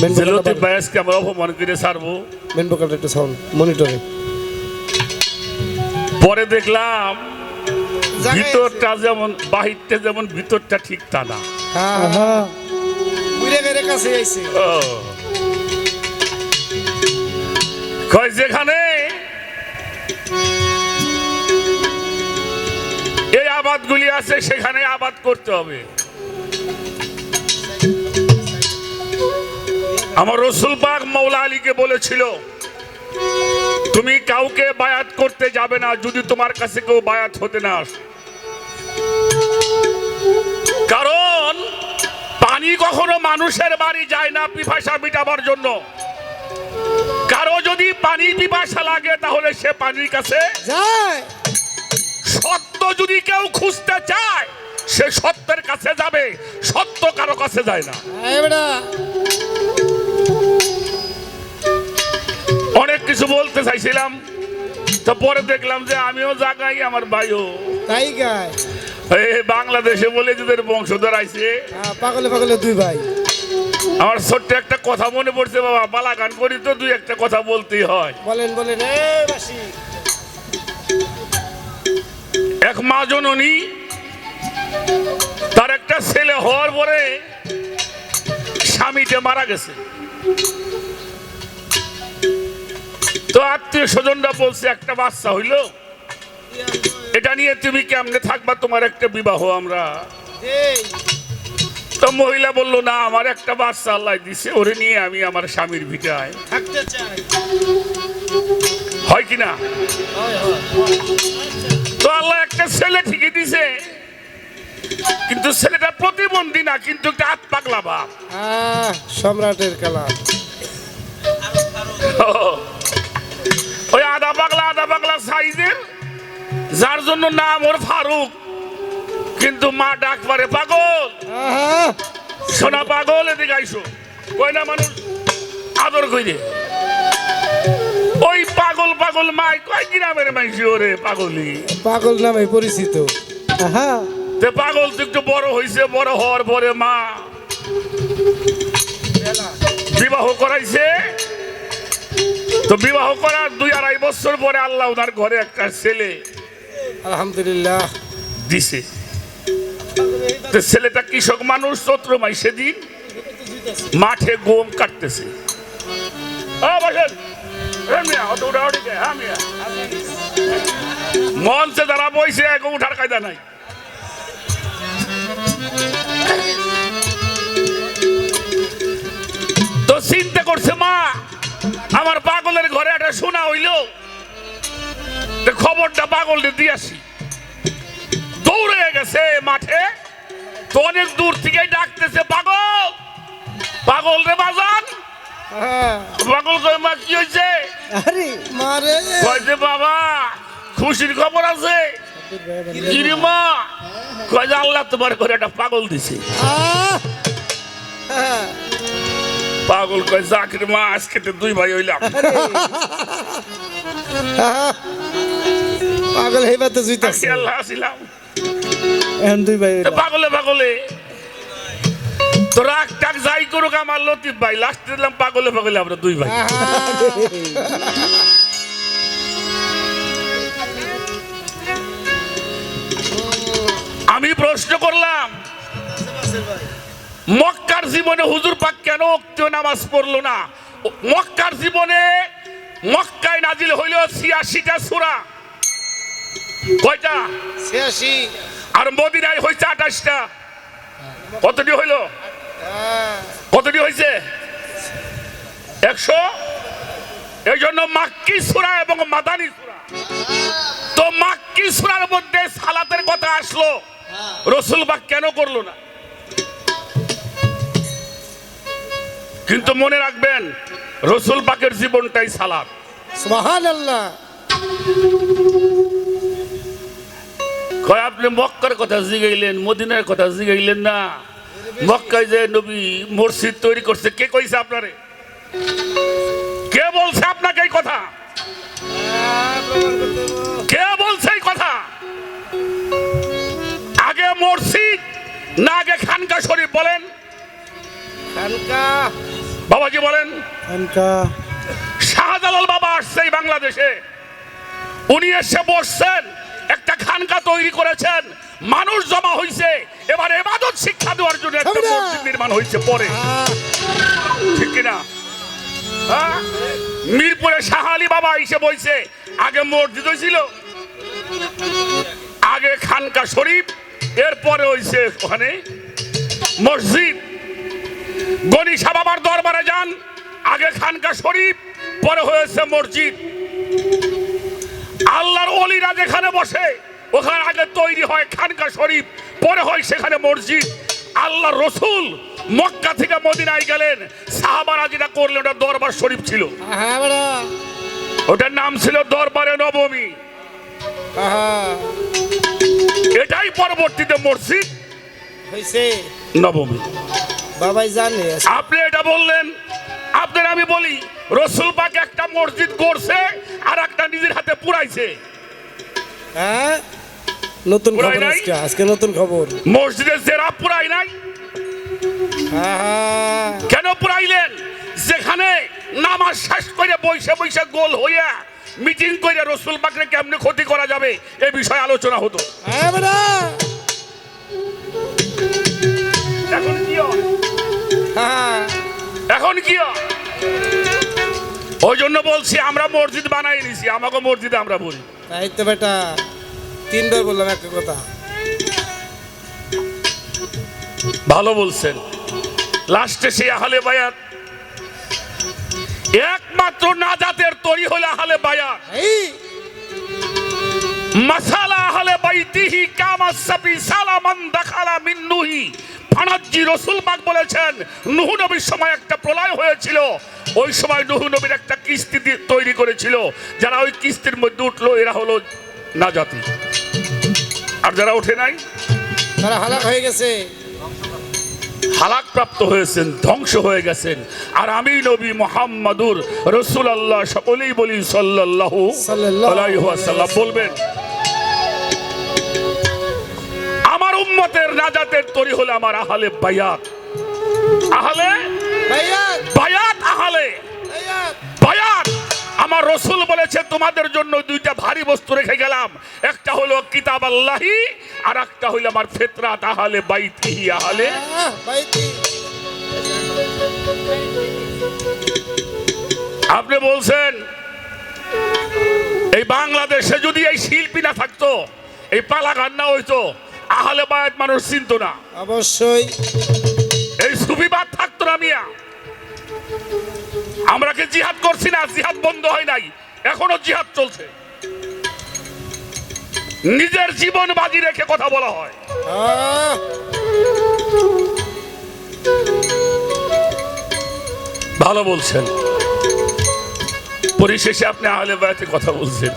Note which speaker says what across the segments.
Speaker 1: লতিফ ভাই আজকে আমরা অপমান করে ছাড়বো।
Speaker 2: মেন ভোকালটা একটু সাউন্ড মনিটরে।
Speaker 1: পরে দেখলাম ভিতরটা যেমন বাহিরটা যেমন ভিতরটা ঠিক তা না। যেখানে এই আবাদগুলি আছে সেখানে আবাদ করতে হবে। আমার রসুল পাক মৌলা আলীকে বলেছিল, তুমি কাউকে বায়াত করতে যাবে না যদি তোমার কাছে কেউ বায়াত হতে না আসে। কারণ পানি কখনো মানুষের বাড়ি যায় না পিপাসা মিটাবার জন্য। কারো যদি পানি পিপাসা লাগে তাহলে সে পানির কাছে যায়। সত্য যদি কেউ খুঁজতে চায় সে সত্যের কাছে যাবে, সত্য কারো কাছে যায় না। অনেক কিছু বলতে চাইছিলাম, তো পরে দেখলাম যে আমিও জাগাই আমার ভাইও তাই গায়। বাংলাদেশে বলে যাদের বংশধর আইছে পাগলে পাগলে দুই ভাই। আমার ছোট্ট একটা কথা মনে পড়ছে বাবা, পালা গান করি তো দুই একটা কথা বলতেই হয়। বলেন বলেন। এক মা জননী তার একটা ছেলে হওয়ার পরে স্বামীটা মারা গেছে। তো আত্মীয় স্বজনরা বলছে একটা বাচ্চা হইলো, এটা নিয়ে তুমি কেমনে থাকবা, তোমার একটা বিবাহ আমরা। তো মহিলা বললো, না আমার একটা বাচ্চা আল্লাহ দিছে, ওরে নিয়ে আমি আমার স্বামীর ভিটায় থাকতে চাই। হয় কিনা? তো আল্লাহ একটা ছেলে ঠিকই দিছে, কিন্তু ছেলেটা প্রতিবন্ধী না, কিন্তু একটা হাত পাগলা বাপ। সম্রাটের কালাম। ওই আধা পাগলা সাইজের, যার জন্য নাম ওর ফারুক, কিন্তু মা ডাক পারে পাগল। সোনা পাগল, এদিকে আইসো। কই না মানুষ আদর কইরে। ওই পাগল পাগল মাই কয় গ্রামের মাইছি ওরে পাগলি, পাগল নামে পরিচিত। তে পাগল তো একটু বড় হইছে, বড় হওয়ার পরে মা বিবাহ করাইছে। তো বিবাহ করার 2-2.5 বছর পরে আল্লাহ ওনার ঘরে একটা ছেলে আলহামদুলিল্লাহ দিছে। ছেলেটা কৃষক মানুষ, চৈত্র মাসে দিন মাঠে গম কাটতেছে। মঞ্চে যারা বইছে গম উঠার কায়দা নাই। তো চিন্তা করছে মা, আমার পাগলের ঘরে একটা শোনা হইল, খবরটা পাগলকে দিয়ে আসি। দৌড়ে গেছে মাঠে, তো অনেক দূর থেকে ডাকতেছে, পাগল পাগল রে বাজান। পাগল কয়, মা কি হয়েছে? কয়েছে বাবা খুশির খবর আছে। কি রে মা? কয় যে আল্লাহ তোমার ঘরে একটা পাগল দিছে। পাগল কয়, জাকির মা আজকে তো 2 ভাই হইলাম। পাগল হইবা তো জুইতাছি আল্লাহ আসিলাম এখন 2 ভাই। পাগলে পাগলে তো রাগ টাক যাই করুক আমার লতিফ ভাই, লাস্ট দিলাম পাগলে পাগলে আমরা 2 ভাই। আমি প্রশ্ন করলাম, মক্কার জীবনে হুজুর পাক কেন ওয়াক্তে নামাজ পড়লো না? মক্কার জীবনে মক্কায় নাজিল হইল 86টা সূরা। কয়টা? 86। আর মদিনায় হইছে 28টা। কতটি হইল? কতটি হইছে? 100। এই জন্য মাক্কি সূরা এবং মাদানী সূরা। তো মাক্কি সূরার মধ্যে সালাতের কথা আসলো, রাসূল পাক কেন করলো না? কিন্তু মনে রাখবেন, রাসূল পাকের জীবনটাই সালাত। সুবহানাল্লাহ। কয় আপনি মক্কার কথা জিগাইলেন, মদিনার কথা জিগাইলেন না। মক্কায় যে নবী মসজিদ তৈরি করছে, কে কইছে আপনারে? কে বলছে আপনাকে এই কথা? কে বলছে এই কথা? আগে মসজিদ না আগে খানকা শরীফ? বলেন। খানকা বাবাজি বলেন,
Speaker 2: খানকা
Speaker 1: শাহজালাল বাবা আসছে এই বাংলাদেশে, উনি এসে বসছেন, একটা খানকা তৈরি করেছেন, মানুষ জমা হইছে, এবার ইবাদত শিক্ষা দেওয়ার জন্য একটা মসজিদ নির্মাণ হয়েছে পরে, ঠিক কিনা? হ্যাঁ? মিরপুরে শাহ আলী বাবা এসে বইছে, আগে মসজিদ হয়েছিল, আগে খানকা শরীফ, এরপরে হয়েছে ওখানে মসজিদ। গনি শাহ বাবার দরবারে যান, আগে খানকা শরীফ, পরে হয়েছে মসজিদ। আল্লাহর ওলিরা যেখানে বসে ওখানে আগে তৈরি হয় খানকা শরীফ, পরে হয় সেখানে মসজিদ। আল্লাহর রসুল মক্কা থেকে মদিনায় গেলেন, সাহাবারা যেটা করলেন ওটা দরবার শরীফ ছিল, ওটার নাম ছিল দরবারে নবমী। এটাই পরবর্তীতে মসজিদ
Speaker 2: হইছে
Speaker 1: নবমী।
Speaker 2: বাবাই জানে।
Speaker 1: আপনি এটা বললেন, আপনার আমি বলি, রসুল পাক একটা মসজিদ করছে আর একটা নিজের হাতে পুরাইছে।
Speaker 2: হ্যাঁ, নতুন খবর
Speaker 1: পুরাই নাই?
Speaker 2: আজকে নতুন খবর।
Speaker 1: মসজিদের জেরা পুরাই নাই, কেন পুরাইলেন? যেখানে নামাজ শেষ করে বৈশে বৈশে গোল হইয়া মিটিং করে রসুল পাকরে কেমনে ক্ষতি করা যাবে এ বিষয়ে আলোচনা হতো। এখন কি হয়? এখন কি হয়? ওই জন্য বলছি আমরা মসজিদ বানাই নিছি, আমাকে মসজিদে আমরা বলি।
Speaker 2: তাই তো বেটা, তিনবার বললাম একটা কথা।
Speaker 1: ভালো বলছেন। লাস্টে সেই আহলে বায়াত, একমাত্র নাজাতের তরি হলো আহলে বায়াত। মাসালা আহলে বাইতিহি কামাস সাবি সালামান দাখালা মিন নুহি। ফানাজ্জি রাসূল পাক বলেছেন, নূহ নবীর সময় একটা প্রলয় হয়েছিল, ওই সময় নূহ নবীর একটা কিস্তি তৈরি করেছিল, যারা ওই কিস্তির মধ্যে উঠলো এরা হলো নাজাতি, আর যারা ওঠে নাই
Speaker 2: তারা হালাক হয়ে গেছে,
Speaker 1: হালাক প্রাপ্ত হয়েছেন, ধ্বংস হয়ে গেছেন। আর আমি নবী মুহাম্মাদুর রাসূলুল্লাহ, সকলেই বলি সাল্লাল্লাহু আলাইহি ওয়াসাল্লাম। বলবেন আমার উম্মতের নাজাতের তরি হলো আমার আহলে বায়াত। আহলে বায়াত, আহলে বায়াত। আমার রাসূল বলেছে তোমাদের জন্য দুইটা ভারী বস্তু রেখে গেলাম, একটা হলো কিতাব আল্লাহি, আর একটা হলো আমার ফিতরাত আহলে বাইতিহি। আহলে
Speaker 2: বাইতি।
Speaker 1: আপনি বলছেন এই বাংলাদেশে যদি এই শিল্পী না থাকতো, এই পালা গান না হইতো, আহলে বায়াত মানুষ চিনতো না।
Speaker 2: অবশ্যই
Speaker 1: এই সুফিবাদ থাকতো না মিয়া। আমরা কি জিহাদ করছি না? জিহাদ বন্ধ হয় নাই, এখনো জিহাদ চলছে। নিজের জীবন বাজি রেখে কথা বলা হয়। ভালো বলছেন। পরিশেষে আপনি আহলে বায়াতের কথা বলছেন।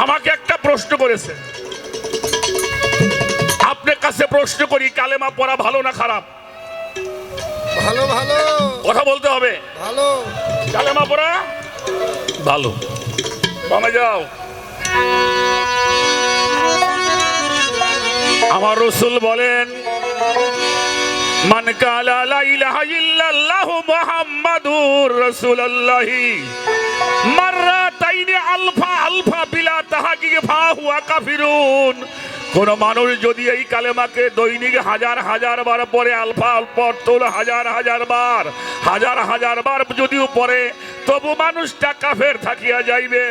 Speaker 1: আমাকে একটা প্রশ্ন করেছে, আপনার কাছে প্রশ্ন করি, কালেমা পড়া ভালো না খারাপ?
Speaker 2: ভালো ভালো
Speaker 1: কথা বলতে হবে।
Speaker 2: ভালো।
Speaker 1: কালেমা পড়া ভালো। বামে যাও। আমার রাসূল বলেন, মান কালা লা ইলাহা ইল্লাল্লাহু মুহাম্মাদুর রাসূলুল্লাহ মাররাতাইনি আলফা আলফা বিলা তাহকিক ফাহুয়া কাফিরুন। কোন মানুষ যদি এই কালেমাকে দৈনিক হাজার হাজার বার পরে, আলফা আলফা অর্থ হাজার হাজার বার, হাজার হাজার বার যদিও পড়ে, তবু মানুষটা কাফের থাকিয়া যাইবে।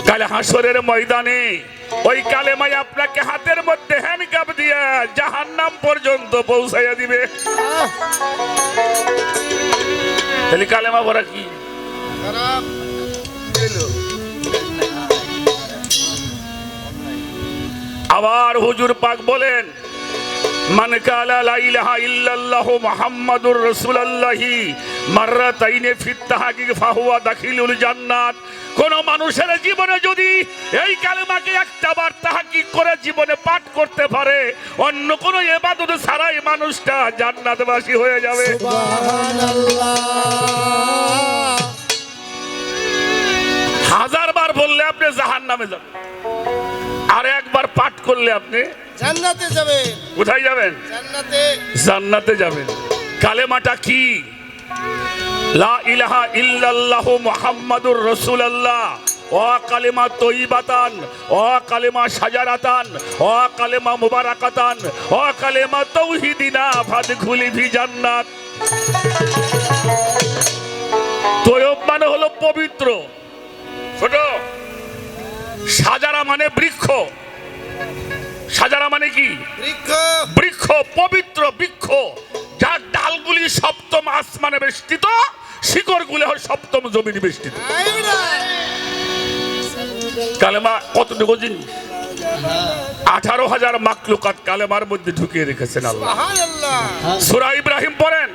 Speaker 1: কালে হাসরের ময়দানে ওই কালেমাই আপনাকে হাতের মধ্যে হ্যান্ডকাপ দিয়া জাহান্নাম পর্যন্ত পৌঁছাইয়া দিবে। তাহলে কালেমা পড়া কি
Speaker 2: খারাপ?
Speaker 1: আবার হুজুর পাক বলেন, মান কালা লা ইলাহা ইল্লাল্লাহু মুহাম্মাদুর রাসূলুল্লাহ মাররাতাইনি ফিত তাহকিক ফাহুয়া দাখিলুল জান্নাত। কোন মানুষের জীবনে যদি এই কালেমাকে একটা বার তাহকিক করে জীবনে পাঠ করতে পারে, অন্য কোন ইবাদত ছাড়াই মানুষটা জান্নাতবাসী হয়ে যাবে।
Speaker 2: সুবহানাল্লাহ।
Speaker 1: হাজার বার বললে আপনি জাহান্নামে যাবেন, আর একবার পাঠ করলে আপনি
Speaker 2: জান্নাতে যাবেন।
Speaker 1: কোথায় যাবেন?
Speaker 2: জান্নাতে।
Speaker 1: জান্নাতে যাবেন। কালেমাটা কি? লা ইলাহা ইল্লাল্লাহু মুহাম্মাদুর রাসূলুল্লাহ। ও কালেমা তয়্যিবাতান, ও কালেমা সাজারাতান, ও কালেমা মুবারাকাতান, ও কালেমা তাওহীদিনা ফাদখুলি ফি জান্নাত। তয়্যব মানে হলো পবিত্র। ছোট। সাজারা মানে বৃক্ষ। সাজারা মানে কি?
Speaker 2: বৃক্ষ।
Speaker 1: বৃক্ষ, পবিত্র বৃক্ষ, যার ডালগুলি সপ্তম আসমানে বেষ্টিত, শিকড়গুলি হয় সপ্তম জমিনে বেষ্টিত। কালেমা কতটুকু জিনিস? 18,000 মাখলুকাত কালেমার মধ্যে ঢুকিয়ে রেখেছেন আল্লাহ।
Speaker 2: সুবহানাল্লাহ।
Speaker 1: সূরা ইব্রাহিম পড়েন।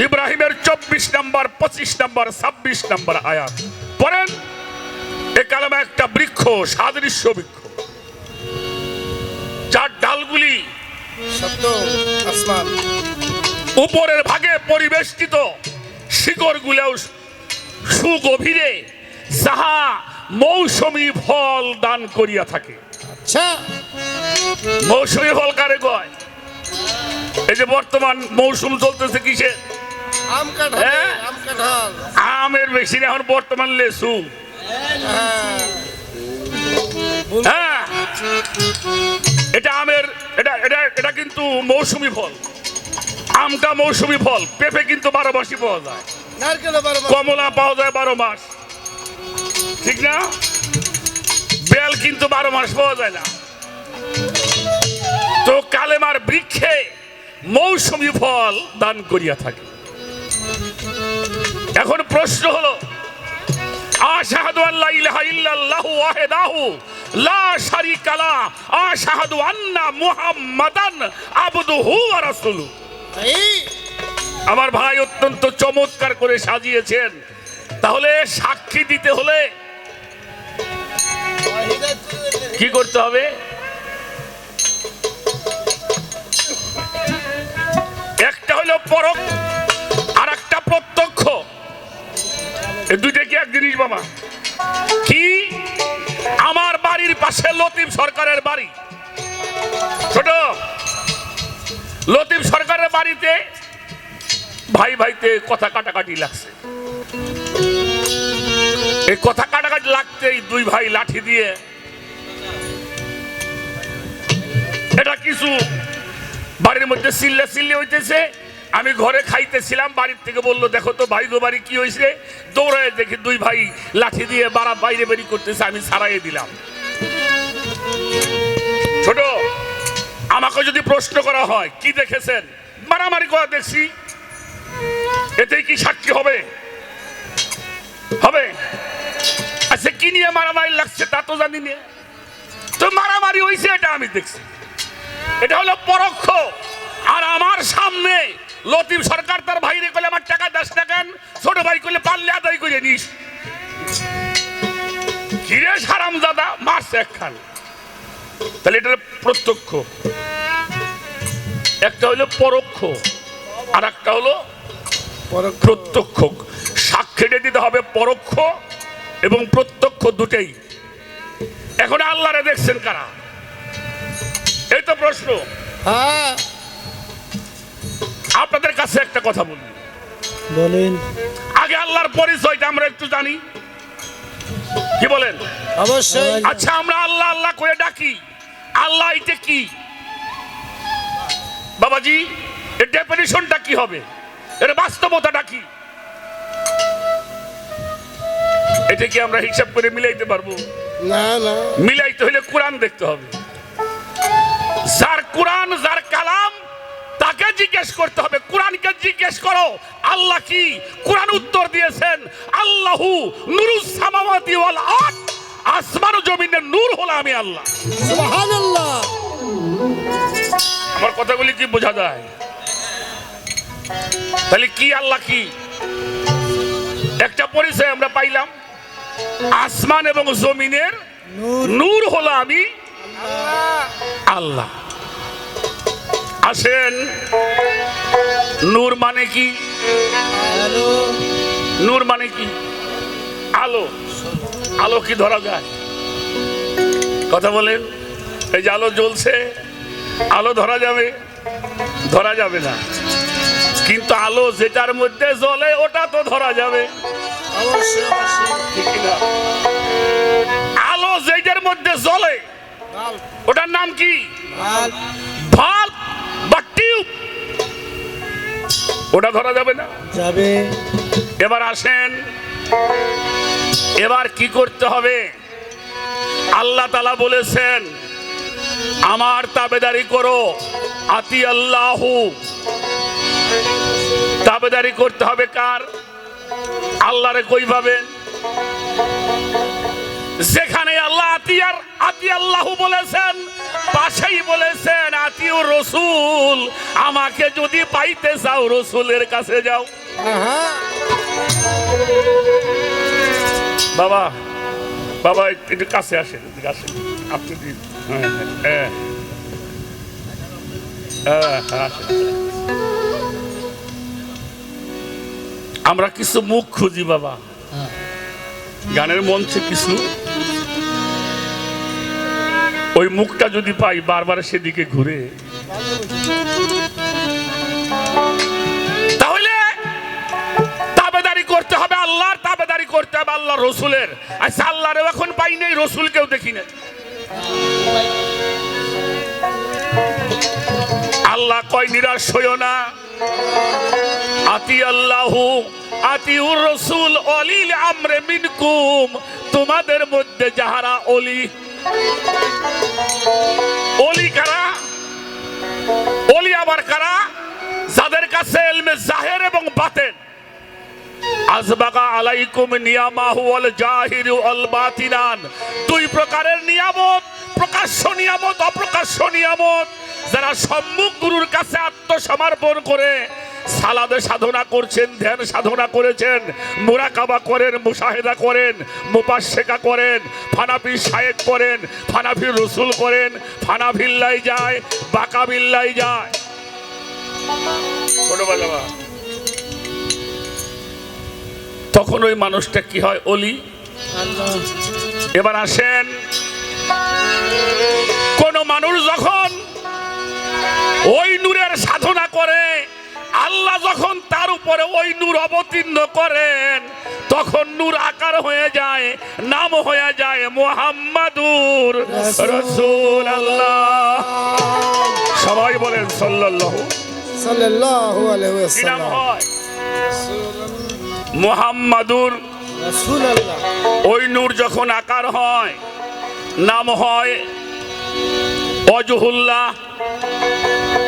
Speaker 1: ইব্রাহিমের 24 নম্বর, 25 নম্বর, 26 নম্বর আয়াত পড়েন। এই কালেমা একটা বৃক্ষ, সাদৃশ্য বৃক্ষ, যার ডালগুলি
Speaker 2: সপ্তম আসমান।
Speaker 1: উপরের ভাগে পরিবেষ্টিত, শিকড়গুলোও সুগভীরে, যাহা মৌসুমী ফল দান করিয়া থাকে।
Speaker 2: আচ্ছা।
Speaker 1: মৌসুমী ফল কারে কয়? এই যে বর্তমান মৌসুম চলতেছে কিসে?
Speaker 2: আম কাঁঠাল।
Speaker 1: হ্যাঁ?
Speaker 2: আম কাঁঠাল।
Speaker 1: আমের বেশি না, এখন বর্তমান লেসু।
Speaker 2: হ্যাঁ।
Speaker 1: হ্যাঁ, এটা আমের, এটা এটা এটা কিন্তু মৌসুমী ফল। আমটা মৌসুমী ফল। পেঁপে কিন্তু 12 মাসই পাওয়া যায়।
Speaker 2: নারকেল 12 মাস।
Speaker 1: কমলা পাওয়া যায় 12 মাস, ঠিক না? বেল কিন্তু 12 মাস পাওয়া যায় না। তো কালেমার বৃক্ষে মৌসুমী ফল দান করিয়া থাকে। এখন প্রশ্ন হলো, আশহাদু আল্লা ইলাহা ইল্লাল্লাহু ওয়াহদাহু লা শারীকা লা আশহাদু আন্না মুহাম্মাদান আবদুহু ওয়া রাসূলুহু।
Speaker 2: এই
Speaker 1: আমার ভাই অত্যন্ত চমৎকার করে সাজিয়েছেন। তাহলে সাক্ষী দিতে হলে কি করতে হবে? একটা হলো পরোক্ষ, আর একটা প্রত্যক্ষ। এই দুইটা কি এক জিনিস বাবা? কি? আমার বাড়ির পাশে লতিফ সরকারের বাড়ি। ছোট, লতিফ সরকারের বাড়িতে ভাই ভাইতে কথা কাটাকাটি লাগছে। এই কথা কাটাকাটি লাগতেই দুই ভাই লাঠি দিয়ে, এটা কিছু বাড়ির মধ্যে চিল্লা চিল্লি হইতেছে। আমি ঘরে খাইতেছিলাম, বাড়ির থেকে বললো, দেখো তো ভাই গো বাড়ি কি হয়েছে। দৌড়ায় দেখি দুই ভাই লাঠি দিয়ে বাইরে বেরি করতেছে। আমি ছাড়াইয়ে দিলাম। ছোট, আমাকে যদি প্রশ্ন করা হয় কি দেখেছেন, মারামারি করা দেখছি, এতেই কি সাক্ষী হবে? হবে? আচ্ছা, কি নিয়ে মারামারি লাগছে তা তো জানি না। তো মারামারি হয়েছে এটা আমি দেখছি, এটা হলো পরোক্ষ। আর আমার সামনে লতিফ সরকার তার ভাইরে কইলে, আমার টাকা 10 টাকা, ছোট ভাই কইলে পারলে আদায় করে নিস। কিরে হারামজাদা, মারছে একখান। তাহলে এটা প্রত্যক্ষ। একটা হলো পরোক্ষ, আর একটা হলো প্রত্যক্ষ। সাক্ষীটা দিতে হবে পরোক্ষ এবং প্রত্যক্ষ দুটেই। এখন আল্লাহরে দেখছেন কারা? এই তো প্রশ্ন।
Speaker 2: হ্যাঁ,
Speaker 1: আপনাদের কাছে একটা কথা বলি,
Speaker 2: বলেন।
Speaker 1: আগে আল্লাহর পরিচয়টা আমরা একটু জানি, কি বলেন?
Speaker 2: অবশ্যই।
Speaker 1: আচ্ছা, আমরা আল্লাহ আল্লাহ করে ডাকি, আল্লাহ এটা কি বাবাজি? এর ডেফিনিশনটা কি হবে? এর বাস্তবতাটা কি? এটা কি আমরা হিসাব করে মিলাইতে পারবো?
Speaker 2: না না,
Speaker 1: মিলাইতে হলে কোরআন দেখতে হবে। যার কোরআন, যার কালাম, তাকে জিজ্ঞেস করতে হবে। কোরআনকে জিজ্ঞেস করো আল্লাহ কি? কোরআন উত্তর দিয়েছেন, আল্লাহু নূরুস সামাওয়াতি ওয়াল আরদ। আসমান ও জমিনের নূর হলো আমি আল্লাহ।
Speaker 2: সুবহানাল্লাহ।
Speaker 1: আমার কথাগুলি কি বোঝা যায়? তাহলে কি আল্লাহ কি? একটা পরিচয় আমরা পাইলাম, আসমান এবং জমিনের নূর হলো আমি আল্লাহ। আসেন, নূর মানে কি? নূর মানে কি? আলো। আলো কি ধরা যায়? কথা বলেন। এই যে আলো জ্বলছে, আলো ধরা যাবে? ধরা যাবে না। কিন্তু আলো যেটার মধ্যে জ্বলে ওটা তো ধরা যাবে,
Speaker 2: অবশ্যই অবশ্যই।
Speaker 1: ঠিক না? আলো যেটার মধ্যে জ্বলে
Speaker 2: বাল্ব,
Speaker 1: ওটার নাম কি?
Speaker 2: বাল্ব।
Speaker 1: বাল্ব বা টিউব। ওটা ধরা যাবে না।
Speaker 2: যাবে।
Speaker 1: এবার আসেন, এবার কি করতে হবে? আল্লাহ তাআলা বলেছেন আমার তাবেদারি করো, আতি আল্লাহু। তাবেদারি করতে হবে কার? আল্লাহরে কই পাবেন? যেখানে আল্লাহ আতি আল্লাহু বলেছেন, পাশেই বলেছেন আতিউর রাসূল। আমাকে যদি পাইতে চাও রাসূলের কাছে যাও। বাবা বাবা একটু কাছে আসেন, এদিকে আসেন আপনি। হ্যাঁ হ্যাঁ হ্যাঁ হ্যাঁ আসেন। আমরা কিছু মুখ খুঁজি বাবা, গানের মঞ্চে কিছু, ওই মুখটা যদি পাই বারবার সেদিকে ঘুরে, তাহলে তাবেদারি করতে হবে আল্লাহর, তাবেদারি করতে হবে আল্লাহ রসুলের। আচ্ছা আল্লাহরেও এখন পাই নাই, রসুলকেও দেখি না। আল্লাহ কয় নিরাশ হইও না, আতি আল্লাহু আতিউর রাসূল অলিল আমরে মিনকুম। তোমাদের মধ্যে যাহারা অলি, অলি কারা? অলি আবার কারা? যাদের কাছে ইলমে জাহির এবং বাতিন, আযবাকা আলাইকুম নিয়ামাহু ওয়াল জাহিরু ওয়াল বাতিনান। দুই প্রকারের নিয়ামত, প্রকাশ্য নিয়ামত, অপ্রকাশ্য নিয়ামত। যারা সম্মুখ গুরুর কাছে আত্মসমর্পণ করে সালাদে সাধনা করছেন, ধ্যান সাধনা করেছেন, মুরাকাবা করেন, মুশাহেদা করেন, মুপাশেকা করেন, ফানাফি শায়েক করেন, ফানাফি রসুল করেন, ফানাফিল্লাই যায়, বাকাবিল্লাই যায়। তখন ওই মানুষটা কি হয়? অলি। এবার আসেন, কোন মানুষ যখন ওই নূরের সাধনা করে, আল্লাহ যখন তার উপরে ওই নূর অবতীর্ণ করেন, তখন নূর আকার হয়ে যায়, নাম হয়ে যায় মুহাম্মাদুর রাসূলুল্লাহ। সবাই বলেন সাল্লাল্লাহু
Speaker 2: আলাইহি
Speaker 1: কি নাম
Speaker 2: ওয়াসাল্লাম।
Speaker 1: হয়? মুহাম্মাদুর
Speaker 2: রাসূলুল্লাহ।
Speaker 1: ওই নূর যখন আকার হয়, নাম হয় ওয়াজহুল্লাহ।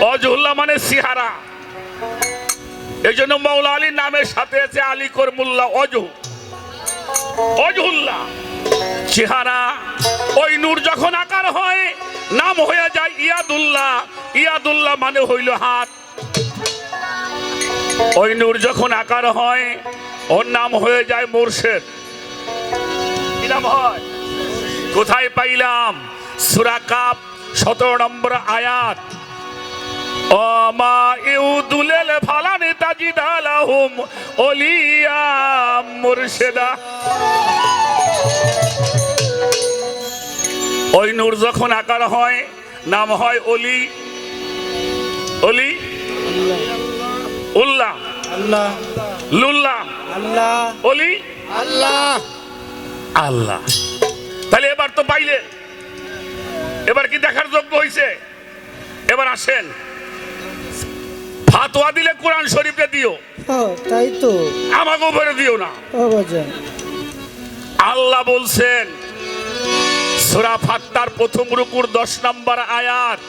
Speaker 1: ওয়াজহুল্লাহ মানে চেহারা। এই জন্য মাওলা আলীর নামের সাথে আছে আলী করমুল্লাহ ওয়াজহু, ওয়াজহুল্লাহ চেহারা। ওই নূর যখন আকার হয়, নাম হয়ে যায় ইয়াদুল্লাহ। ইয়াদুল্লাহ মানে হইল হাত। ওই নূর যখন আকার হয়, ওর নাম হয়ে যায় মুর্শিদ। কি নাম হয়? কোথায় পাইলাম? সূরা কাফ 17 নম্বর আয়াত। ওমা ইউদুলিল ফালানি তাজিদালাহুম ওলিয়া মুরশিদা। ওই নূর যখন আকার হয়, নাম হয় অলি। অলি উল্লাহ,
Speaker 2: আল্লাহ
Speaker 1: লুল্লাহ,
Speaker 2: আল্লাহ
Speaker 1: অলি
Speaker 2: আল্লাহ
Speaker 1: আল্লাহ। তাহলে এবার তো পাইলে, এবার কি দেখার যোগ্য হয়েছে? এবার আসেন, ফাতোয়া দিলে কোরআন শরীফে দিও,
Speaker 2: তাই তো
Speaker 1: আমাকে উপরে দিও না। আল্লাহ বলছেন সূরা ফাত্তার প্রথম রুকুর 10 নম্বর আয়াত,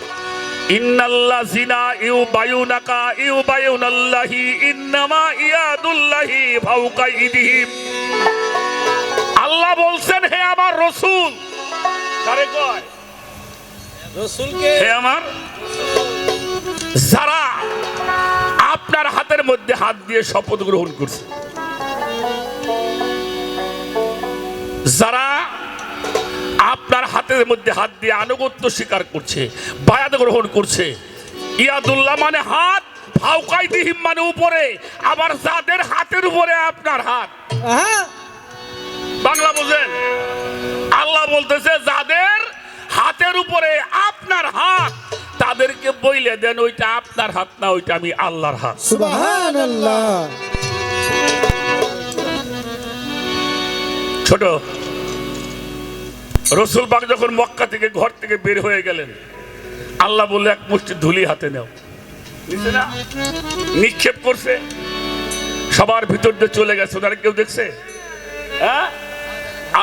Speaker 1: ইন্নাল্লাযিনা ইউবায়ুনাকা ইউবায়ুনাল্লাহি ইন্নামা ইয়াদুল্লাহি ফাওকা ইদিহিম। আল্লাহ বলছেন হে আমার রাসূল, কারে কয়?
Speaker 2: রাসূলকে।
Speaker 1: হে আমার, যারা আপনার হাতের মধ্যে হাত দিয়ে শপথ গ্রহণ করছে, যারা আপনার হাতের মধ্যে হাত দিয়ে আনুগত্য স্বীকার করছে, বায়াত গ্রহণ করছে। ইয়াদুল্লাহ মানে হাত, ফাওকাইদিহিম মানে উপরে। আবার যাদের হাতের উপরে আপনার হাত, বাংলা বোঝেন? আল্লাহ বলতেছে যাদের হাতের উপরে আপনার হাত, তাদেরকে বইলে দেন ওইটা আপনার হাত না, ওইটা আমি আল্লাহর হাত।
Speaker 2: সুবহানাল্লাহ।
Speaker 1: ছোট রসুল পাক যখন মক্কা থেকে ঘর থেকে বের হয়ে গেলেন, আল্লাহ বললে এক মুষ্টি ধুলি হাতে নাও। নিচে না নিক্ষেপ করছে, সবার ভিতর দিয়ে চলে গেছে। ওনারা কেউ দেখছে? হ্যাঁ,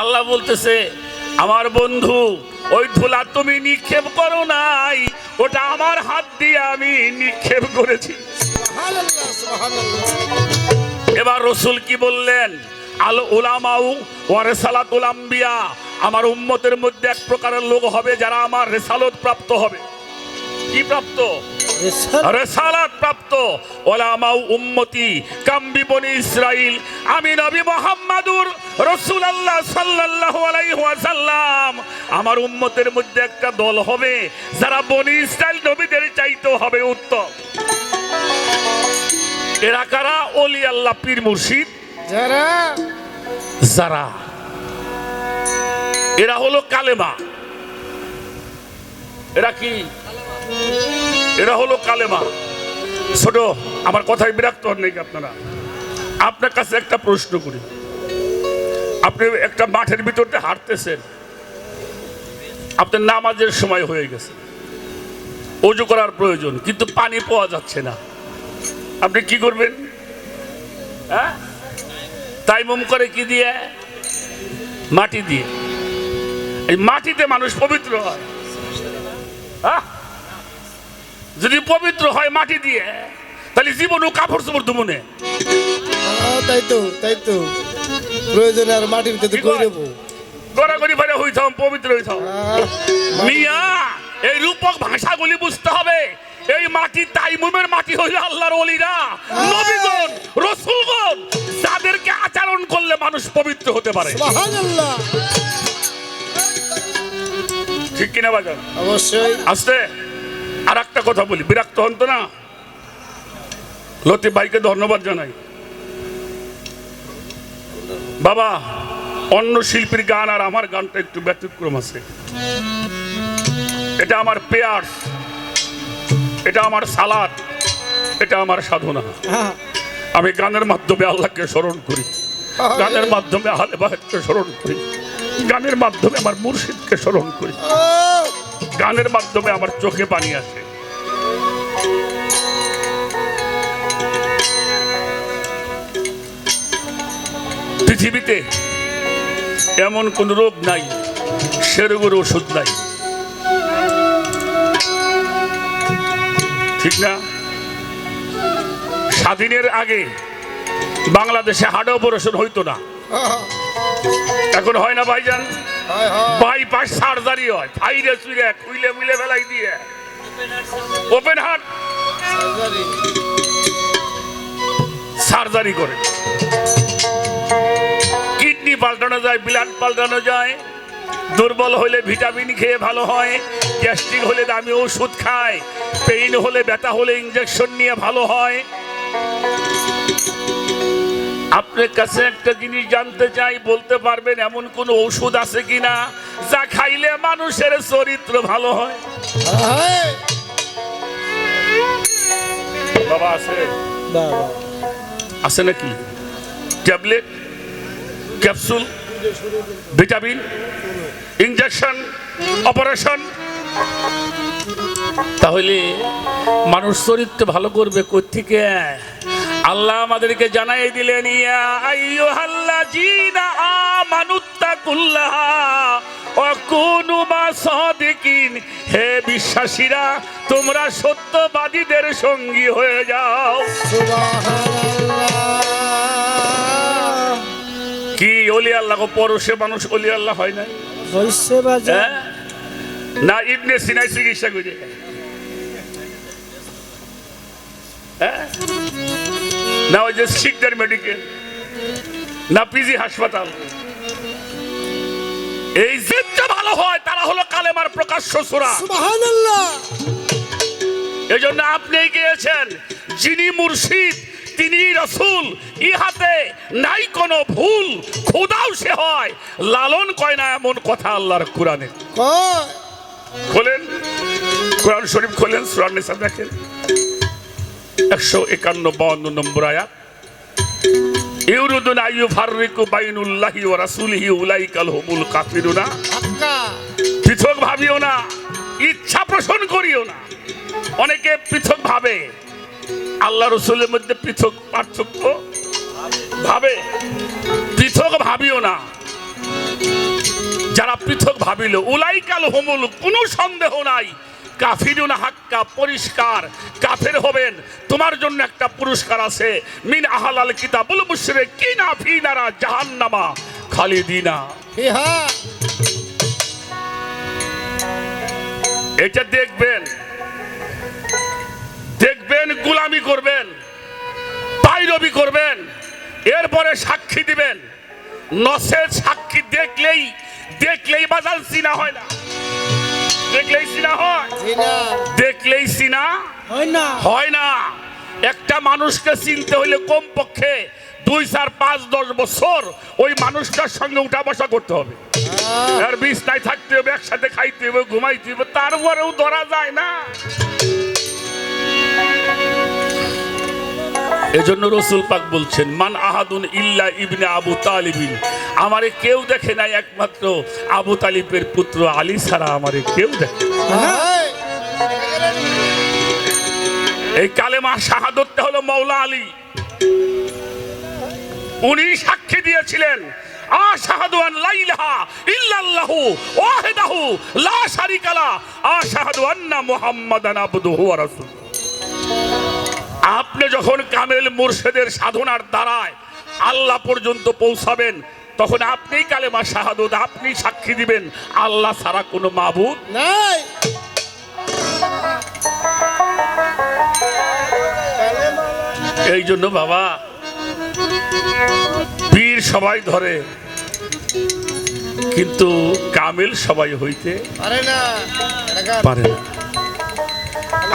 Speaker 1: আল্লাহ বলতেছে আমার বন্ধু ওই ধুলা তুমি নিক্ষেপ করো নাই, ওটা আমার হাত দিয়ে আমি নিক্ষেপ করেছি।
Speaker 2: সুবহানাল্লাহ, সুবহানাল্লাহ।
Speaker 1: এবার রসুল কি বললেন? আল উলামাউ ওয়ারিসালাতুল আম্বিয়া, আমার উম্মতের মধ্যে এক প্রকারের লোক হবে যারা আমার রিসালত প্রাপ্ত হবে। কি প্রাপ্ত? রিসালাত প্রাপ্ত। উলামাউ উম্মতি কাম্বি বনি ইসরাইল, আমি নবী মুহাম্মাদুর রাসূলুল্লাহ সাল্লাল্লাহু আলাইহি ওয়াসাল্লাম, আমার উম্মতের মধ্যে একটা দল হবে যারা বনি ইসরাইল নবীদের চাইতেও হবে উত্তম। এরা কারা? ওলি আল্লাহ, পীর মুর্শিদ যারা, এরা হলো কালেমা। এরা কি? এরা হলো কালেমা। ছোট আমার কথায় বিরক্ত হন নাকি আপনারা? আপনার কাছে একটা প্রশ্ন করি, আপনি একটা মাঠের ভিতরতে হাঁটতেছেন, আপনার নামাজের সময় হয়ে গেছে, ওযু করার প্রয়োজন, কিন্তু পানি পাওয়া যাচ্ছে না, আপনি কি করবেন? হ্যাঁ, তাইমুম করে কি দিয়ে? মাটি দিয়ে। এই মাটিতে মানুষ পবিত্র হয়। যদি পবিত্র হয় মাটি দিয়ে, তাহলে জীবনও কাপড় চোপড় দুমনে।
Speaker 2: তাই তো প্রয়োজনে আর মাটির ভিতরে কইরবো,
Speaker 1: গড়াগড়ি বাইরে হইতাম, পবিত্র হইতাম। মিয়া এই রূপক ভাষাগুলি বুঝতে হবে। এই মাটি তাইমুমের মাটি হইল আল্লাহর ওলিরা, নবীগণ, রাসূলগণ, যাদেরকে আচরণ করলে মানুষ পবিত্র হতে পারে।
Speaker 2: সুবহানাল্লাহ।
Speaker 1: ঠিক কিনা বাজান?
Speaker 2: অবশ্যই।
Speaker 1: আস্তে আর একটা কথা বলি, বিরক্ত হন তো না? লতিফ ভাইকে ধন্যবাদ জানাই। বাবা, অন্য শিল্পীর গান আর আমার গানটা একটু ব্যতিক্রম আছে। এটা আমার পেয়ার, এটা আমার সালাদ, এটা আমার সাধনা। আমি গানের মাধ্যমে আল্লাহকে স্মরণ করি, গানের মাধ্যমে আহলে বায়তকে স্মরণ করি, গানের মাধ্যমে আমার মুর্শিদকে স্মরণ করি, গানের মাধ্যমে আমার চোখে পানি আসে। পৃথিবীতে এমন কোন রোগ নাই, সে রোগের ওষুধ নাই, ঠিক না? স্বাধীনের আগে বাংলাদেশে হার্ট অপারেশন হইতো না, এখন হয় না ভাইজান? বাইপাস সার্জারি হয়, ফাইরে চুইরে খুইলে মিলে ফেলাই দিয়ে ওপেন হার্ট সার্জারি করে। কিডনি পাল্টানো যায়, ব্লাড পাল্টানো যায়, দুর্বল হলে ভিটামিন খেয়ে ভালো হয়, গ্যাস্ট্রিক হলে দামি ওষুধ খায়, পেইন হলে, ব্যথা হলে ইনজেকশন নিয়ে ভালো হয়। আপনার কাছে একটা জিনিস জানতে চাই, বলতে পারবেন এমন কোন ওষুধ আছে কিনা যা খাইলে মানুষের চরিত্র ভালো হয়? বাবা আছে? আছে নাকি? Tablet, capsule, vitamin, injection, operation. তাহলে মানুষ চরিত্র ভালো করবে কোত্থেকে? আল্লাহ আমাদেরকে জানাই দিলেন, ইয়া আইয়ুহাল্লাযীনা আমানুত্তাকুল্লাহ ওয়া কুনু মা'আস-সাদিকিন, হে বিশ্বাসীরা তোমরা সত্যবাদীদের সঙ্গী হয়ে যাও। সুবহানাল্লাহ। কি ওলি আল্লাহ পরশে মানুষ ওলি আল্লাহ হয় না?
Speaker 2: হইছে বাজা
Speaker 1: না ইবনে সিনাই চিকিৎসা করে, না ওই যে শিকদার মেডিকেল, না পিজি হাসপাতাল। এই যে ভালো হয় তারা হলো কালেমার প্রকাশ্য সূরা।
Speaker 2: সুবহানাল্লাহ।
Speaker 1: এজন্য আপনি গিয়েছেন, যিনি মুর্শিদ তিনি রাসূল, ইহাতে নাই কোনো ভুল, খোদাও সে হয়, লালন কয় না এমন কথা আল্লাহর কোরআনে। খোলেন কোরআন শরীফ, খোলেন সূরা নিসা দেখেন 151-52 নম্বর আয়াত। ইউরিদুনা আইয়ুফাররিকু বাইনুল্লাহি ওয়া রাসূলিহি উলাইকাল হুমুল কাফিরুনা। পৃথক ভাবিও না, ইচ্ছা পোষণ করিও না। অনেকে পৃথক ভাবে, আল্লাহ রসুলের মধ্যে পৃথক পার্থক্য ভাবে। পৃথক ভাবিও না। যারা পৃথক ভাবিল উলাইকাল হুমুল, কোনো সন্দেহ নাই, কাফিরুনা হাক্কা, পরিষ্কার কাফের হবেন। তোমার জন্য একটা পুরস্কার আছে, মিন আহলাল কিতাবুল মুশরিকিনা ফি নারা জাহান্নামা খালিদিনা। এটা দেখবেন, দেখবেন গোলামি করবেন, পাইরবি করবেন, এরপরে সাক্ষী দিবেন। নসের সাক্ষী দেখলেই বাজার চিনা হয় না, দেখলেই চিনা হয়, দেখলেই চিনা হয় না। একটা মানুষকে চিনতে হইলে কমপক্ষে 2, 4, 5, 10 বছর ওই মানুষটার সঙ্গে উঠা বসা করতে হবে, আর বিছনায় থাকতে হবে, একসাথে খাইতে হবে, ঘুমাইতে হবে, তারপরেও ধরা যায় না। এজন্য রাসূল পাক বলছেন, মান আহাদুন ইল্লা ইবনে আবু তালিবিন, আমারে কেউ দেখে নাই একমাত্র আবু তালিবের পুত্র আলী ছাড়া আমারে কেউ দেখে না। এই কালেমা শাহাদতটা হলো মাওলা আলী, উনি সাক্ষী দিয়েছিলেন, আশহাদু আন লা ইলাহা ইল্লাল্লাহু ওয়াহদাহু লা শারীকা লা আশহাদু আন্না মুহাম্মাদান আবদুহু ওয়া রাসূলুহু। আপনি যখন কামেল মুর্শিদের সাধনার দ্বারায় আল্লাহ পর্যন্ত পৌঁছাবেন, তখন আপনি কালেমা শাহাদত, আপনি সাক্ষী দিবেন আল্লাহ ছাড়া কোনো মাবুদ নাই। এই জন্য বাবা, পীর সবাই ধরে কিন্তু কামেল সবাই হইতে পারে না।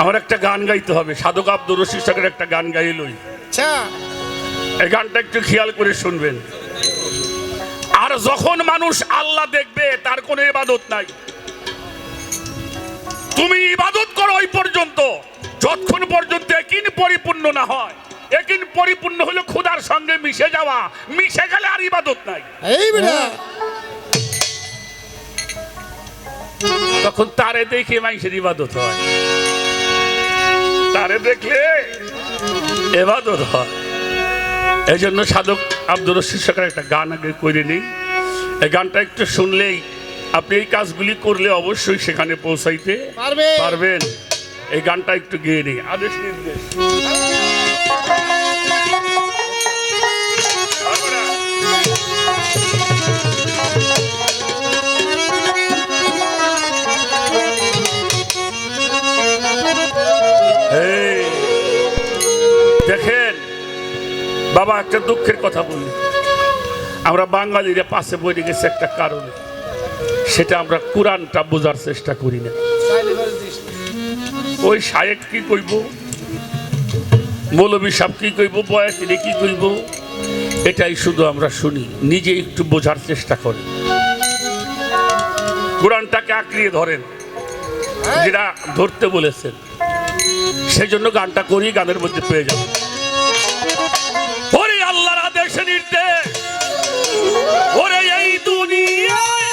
Speaker 1: আমার একটা গান গাইতে হবে, সাধক আব্দুর রশিদ সাহেবের একটা গান গাইলই। এই গানটা একটু খেয়াল করে শুনবেন। আর যখন মানুষ আল্লাহ দেখবে তার কোনো ইবাদত নাই, তুমি ইবাদত করো ওই পর্যন্ত যতক্ষণ পর্যন্ত একিন পরিপূর্ণ না হয়। একিন পরিপূর্ণ হলো খোদার সঙ্গে মিশে যাওয়া, মিশে গেলে আর ইবাদত নাই। তখন তারে দেখে মানুষের ইবাদত হয়, তারে দেখলে ইবাদত হয়। এই জন্য সাধক আব্দুর রশিদ সাহেবের একটা গান আগে করে নিই। এই গানটা একটু শুনলেই আপনি এই কাজগুলি করলে অবশ্যই সেখানে পৌঁছাইতে পারবেন। এই গানটা একটু গেয়ে নিই। আদেশ নির্দেশ দেখেন বাবা, একটা দুঃখের কথা বলি, আমরা বাঙালিরা পাশে পড়ে গেছে একটা কারণে, সেটা আমরা কোরআনটা বোঝার চেষ্টা করি না। ওই শায়েক কি কইব, মৌলবী সাহেব কি কইব, বয়াতিরে কি কইব, এটাই শুধু আমরা শুনি, নিজে একটু বোঝার চেষ্টা করি। কোরআনটাকে আঁকড়িয়ে ধরেন, যেটা ধরতে বলেছেন। সেই জন্য গানটা করি, গানের মধ্যে পেয়ে যাবেন। ওরে আল্লাহর আদেশ নির্দেশ, ওরে এই দুনিয়ায়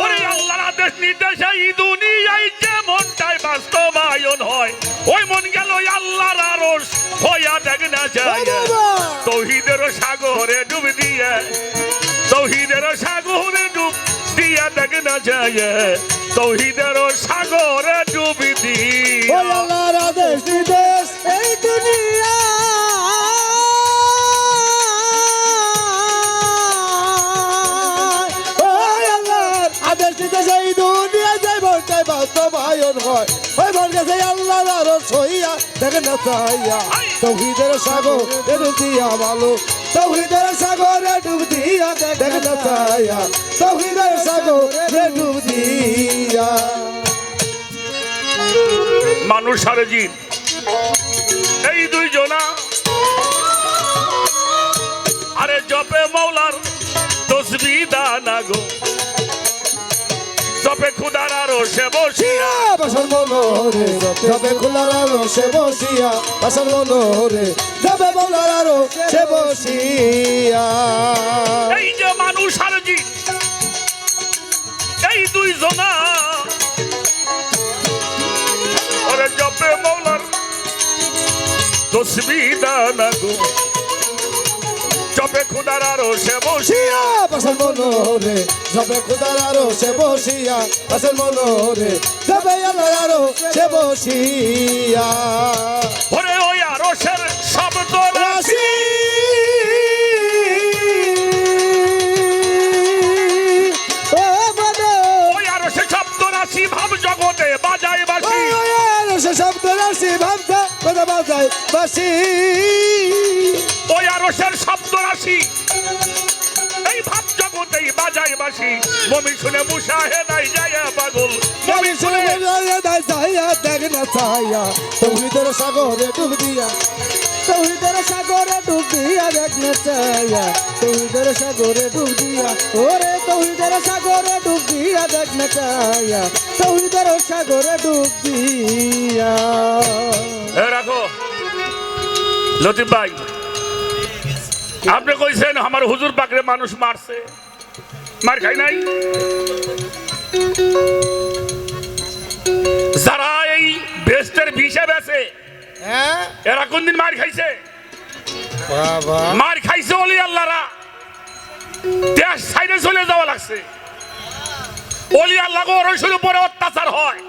Speaker 1: ওরে আল্লাহর আদেশ নির্দেশ, এই দুনিয়ায় যেমনটাই বাস্তবায়ন হয়, ওই মন গেল আল্লাহর আরশ হইয়া দেখ না যায়। তৌহিদের সাগরে ডুব দিয়ে, তৌহিদের সাগরে ডুব দিয়া দেখ না যায়, তৌহিদের সাগরে ডুব দিয়ে।
Speaker 3: আল্লাহর আদেশ নির্দেশ এই দুনিয়া, আল্লাহর আদেশ নির্দেশ এই দুনিয়া যেমনটাই বাস্তবায়ন হয়, ওই মন গেছে আল্লাহর আরশ হইয়া দেখ না চাইয়া। তৌহিদের সাগরে ডুব দিয়া ভালো, তৌহিদের সাগরে ডুব দিয়া দেখ না চাইয়া, তৌহিদের সাগরে ডুব দিয়া।
Speaker 1: মানুষ আর জিন এই দুইজনা আরে জপে মৌলার তসবি দানা গো জপে খুদার আরো সে বসিয়া
Speaker 3: বাসন মনোরে যাবে খোলার আলো সে বসিয়া বাসন মনোরে যাবে বলার আলো সে বসিয়া
Speaker 1: এই যে মানুষ আর জিন এই দুইজনা আরে জপে মৌলার তসবি দানা গো জপে খুদার আরো সে বসিয়া
Speaker 3: বাসন মনোরে যাবে খোদার আলো সে বসিয়া বাসন মনোরে যাবে আলোর আলো সে বসিয়া
Speaker 1: ওরে ওই আরো সের শব্দ রাশি
Speaker 3: ও মানে
Speaker 1: ওই আরো সে শব্দ রাশি ভাব জগতে বাজায় বাসি
Speaker 3: সে শব্দ রাশি ভাবটা কথা বাজায় বাসি
Speaker 1: ওই আরো সের শব্দ রাশি এই ভাব জগতেই বাজায় বাসি মমি শুনে মুশাহেদাই যায় পাগল মমি শুনে
Speaker 3: দেখ না ছায়া তৌহিদের সাগরে ডুব দিয়া তৌহিদের সাগরে ডুব দিয়া দেখ না ছায়া তৌহিদের সাগরে ডুব দিয়া ওরে তৌহিদের সাগরে ডুব দিয়া দেখ না ছায়া তৌহিদের সাগরে ডুব দিয়া
Speaker 1: রাখো লতিফ ভাই আপনি কইছেন আমার হুজুর পাকরে মানুষ মারছে মার খাই নাই যারা এই বেস্টের ভিসা বেছে
Speaker 2: হ্যাঁ
Speaker 1: এরা কোনদিন মার খাইছে
Speaker 2: বাবা
Speaker 1: মার খাইছে ওলি আল্লাহরা দেশ সাইডে চলে যাওয়া লাগছে ওলি আল্লাহ ওরসের উপরে অত্যাচার হয়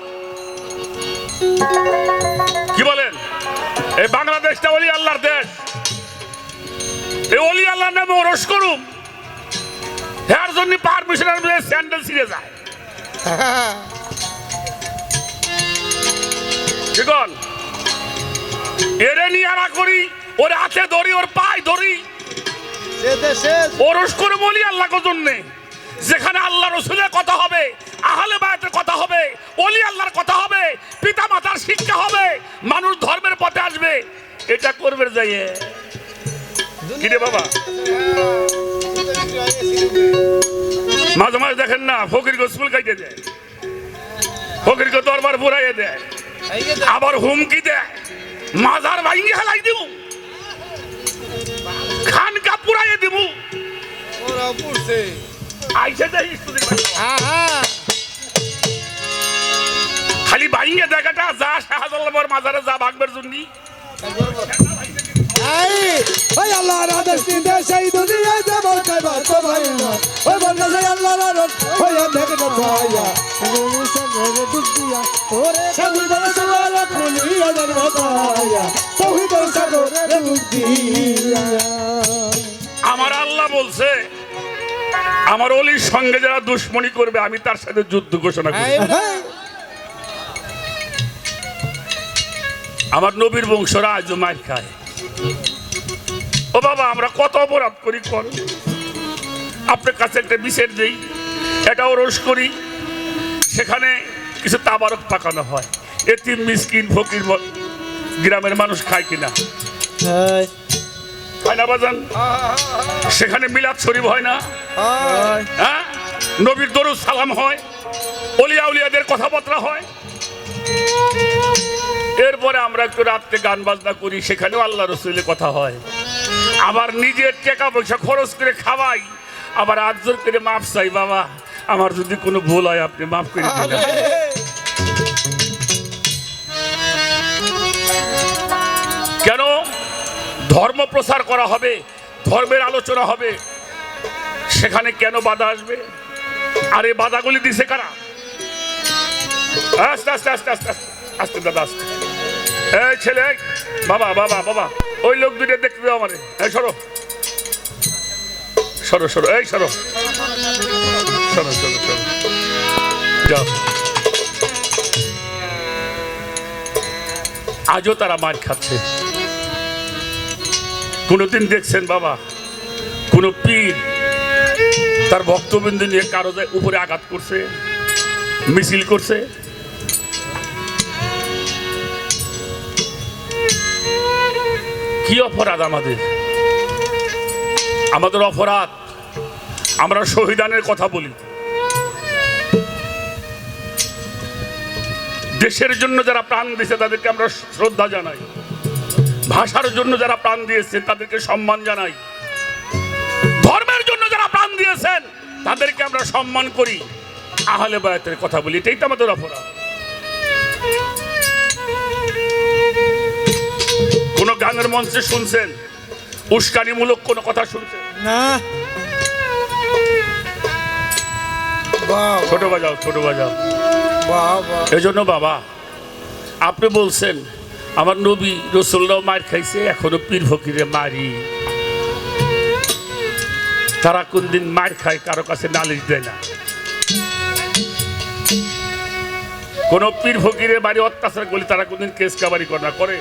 Speaker 1: কি বলেন এই বাংলাদেশটা ওলি আল্লাহর দেশ এই ওলি আল্লাহর নামে ওরস করুম এর জন্য পারমিশনের মিলে স্যান্ডেল ছিঁড়ে যায় কি কন এরে নিয়ে আনা করি ওর হাতে ধরি ওর পায়ে ধরি
Speaker 2: সে দেশে
Speaker 1: ওরস করে বলি আল্লাহর জন্য যেখানে আল্লাহ রসুলের কথা হবে আহলে বায়াতের কথা হবে ওলি আল্লাহর কথা হবে পিতা মাতার শিক্ষা হবে মানুষ ধর্মের পথে আসবে এটা করবে যাইয়ে কি রে বাবা মাঝে মাঝে দেখেন না ফকির স্কুল কাইতে দেয় ফকিরকে দরবার পুরাইয়ে দেয় আবার হুমকি দেয় মাজার ভাঙি হেলাই দিব খানকা পুরাইয়ে দিব
Speaker 2: ওরা পড়ছে
Speaker 1: আইসে দেয় স্টুডেন্ট খালি ভাঙিয়ে দেখাটা যা শাহজালাল মাজারে যা ভাগবের জন্য
Speaker 3: ওই আল্লাহর আদেশ দিতে সেই দুনিয়ায় যাব কইবা তো ভাই না ওই বন্ধে সেই আল্লাহর আদেশ ওই দেখ না ছায়া তৌহিদের সাগরে ডুব দিয়া ওরে তৌহিদের সাগরে খুলিয়া দেন ছায়া তৌহিদের সাগরে ডুব দিয়া
Speaker 1: আমার আল্লাহ বলছে আমার অলির সঙ্গে যারা দুশ্মনী করবে আমি তার সাথে যুদ্ধ ঘোষণা করব আমার নবীর বংশরা আজও মার খায় ও বাবা আমরা কত অপরাধ করি কর আপনার কাছে একটা বিচার দেই এটা ওরস করি সেখানে কিছু তাবারক পাকানো হয় এতিম মিসকিন ফকির গ্রামের মানুষ খায় কিনা খায় না বাজান সেখানে মিলাদ শরীফ হয় না হ্যাঁ নবীর দরুদ সালাম হয় ওলিয়া উলিয়াদের কথাবার্তা হয় এরপরে আমরা একটু রাত্রে গান বাজনা করি সেখানেও আল্লাহ রসুলের কথা হয় আবার নিজের টাকা পয়সা খরচ করে খাওয়াই আবার আজর করে মাপ চাই বাবা আমার যদি কোনো ভুল হয় আপনি মাফ করে দিন কেন ধর্ম প্রচার করা হবে ধর্মের আলোচনা হবে সেখানে কেন বাধা আসবে আর এই বাধাগুলি দিছে কারা আস্তে আস্তে আস্তে আস্তে আস্তে আস্তে দাদা আস্তে এই ছেলে বাবা বাবা বাবা ওই লোক দুটো দেখতে দাও আমারে এই সরো সরো সরো এই সরো সরো সরো সরো যাও আজও তারা মার খাচ্ছে কোনোদিন দেখছেন বাবা কোন পীর তার ভক্তবিন্দু নিয়ে কারো উপরে আঘাত করছে মিছিল করছে কি অপরাধ আমাদের? আমাদের অপরাধ আমরা শহীদানের কথা বলি, দেশের জন্য যারা প্রাণ দিয়েছে তাদেরকে আমরা শ্রদ্ধা জানাই, ভাষার জন্য যারা প্রাণ দিয়েছে তাদেরকে সম্মান জানাই, ধর্মের জন্য যারা প্রাণ দিয়েছেন তাদেরকে আমরা সম্মান করি, আহলে বায়াতের কথা বলি, এটাই তো আমাদের অপরাধ। কোন গানের মঞ্চে শুনছেন উস্কানিমূলক কোন কথা শুনছেন?
Speaker 2: না বাহ
Speaker 1: ছোট বাজাও, ছোট বাজাও।
Speaker 2: বাহ বাহ
Speaker 1: এই জন্য বাবা আপনি বলছেন আমার নবী রসুলরাও মার খাইছে, এখনো পীর ফকিরে মারি। তারা কোনদিন মার খায় কারো কাছে নালিশ দেয় না। কোন পীর ফকিরে বাড়ি অত্যাচার করলে তারা কোনদিন কেস কাবারি করে না, করে?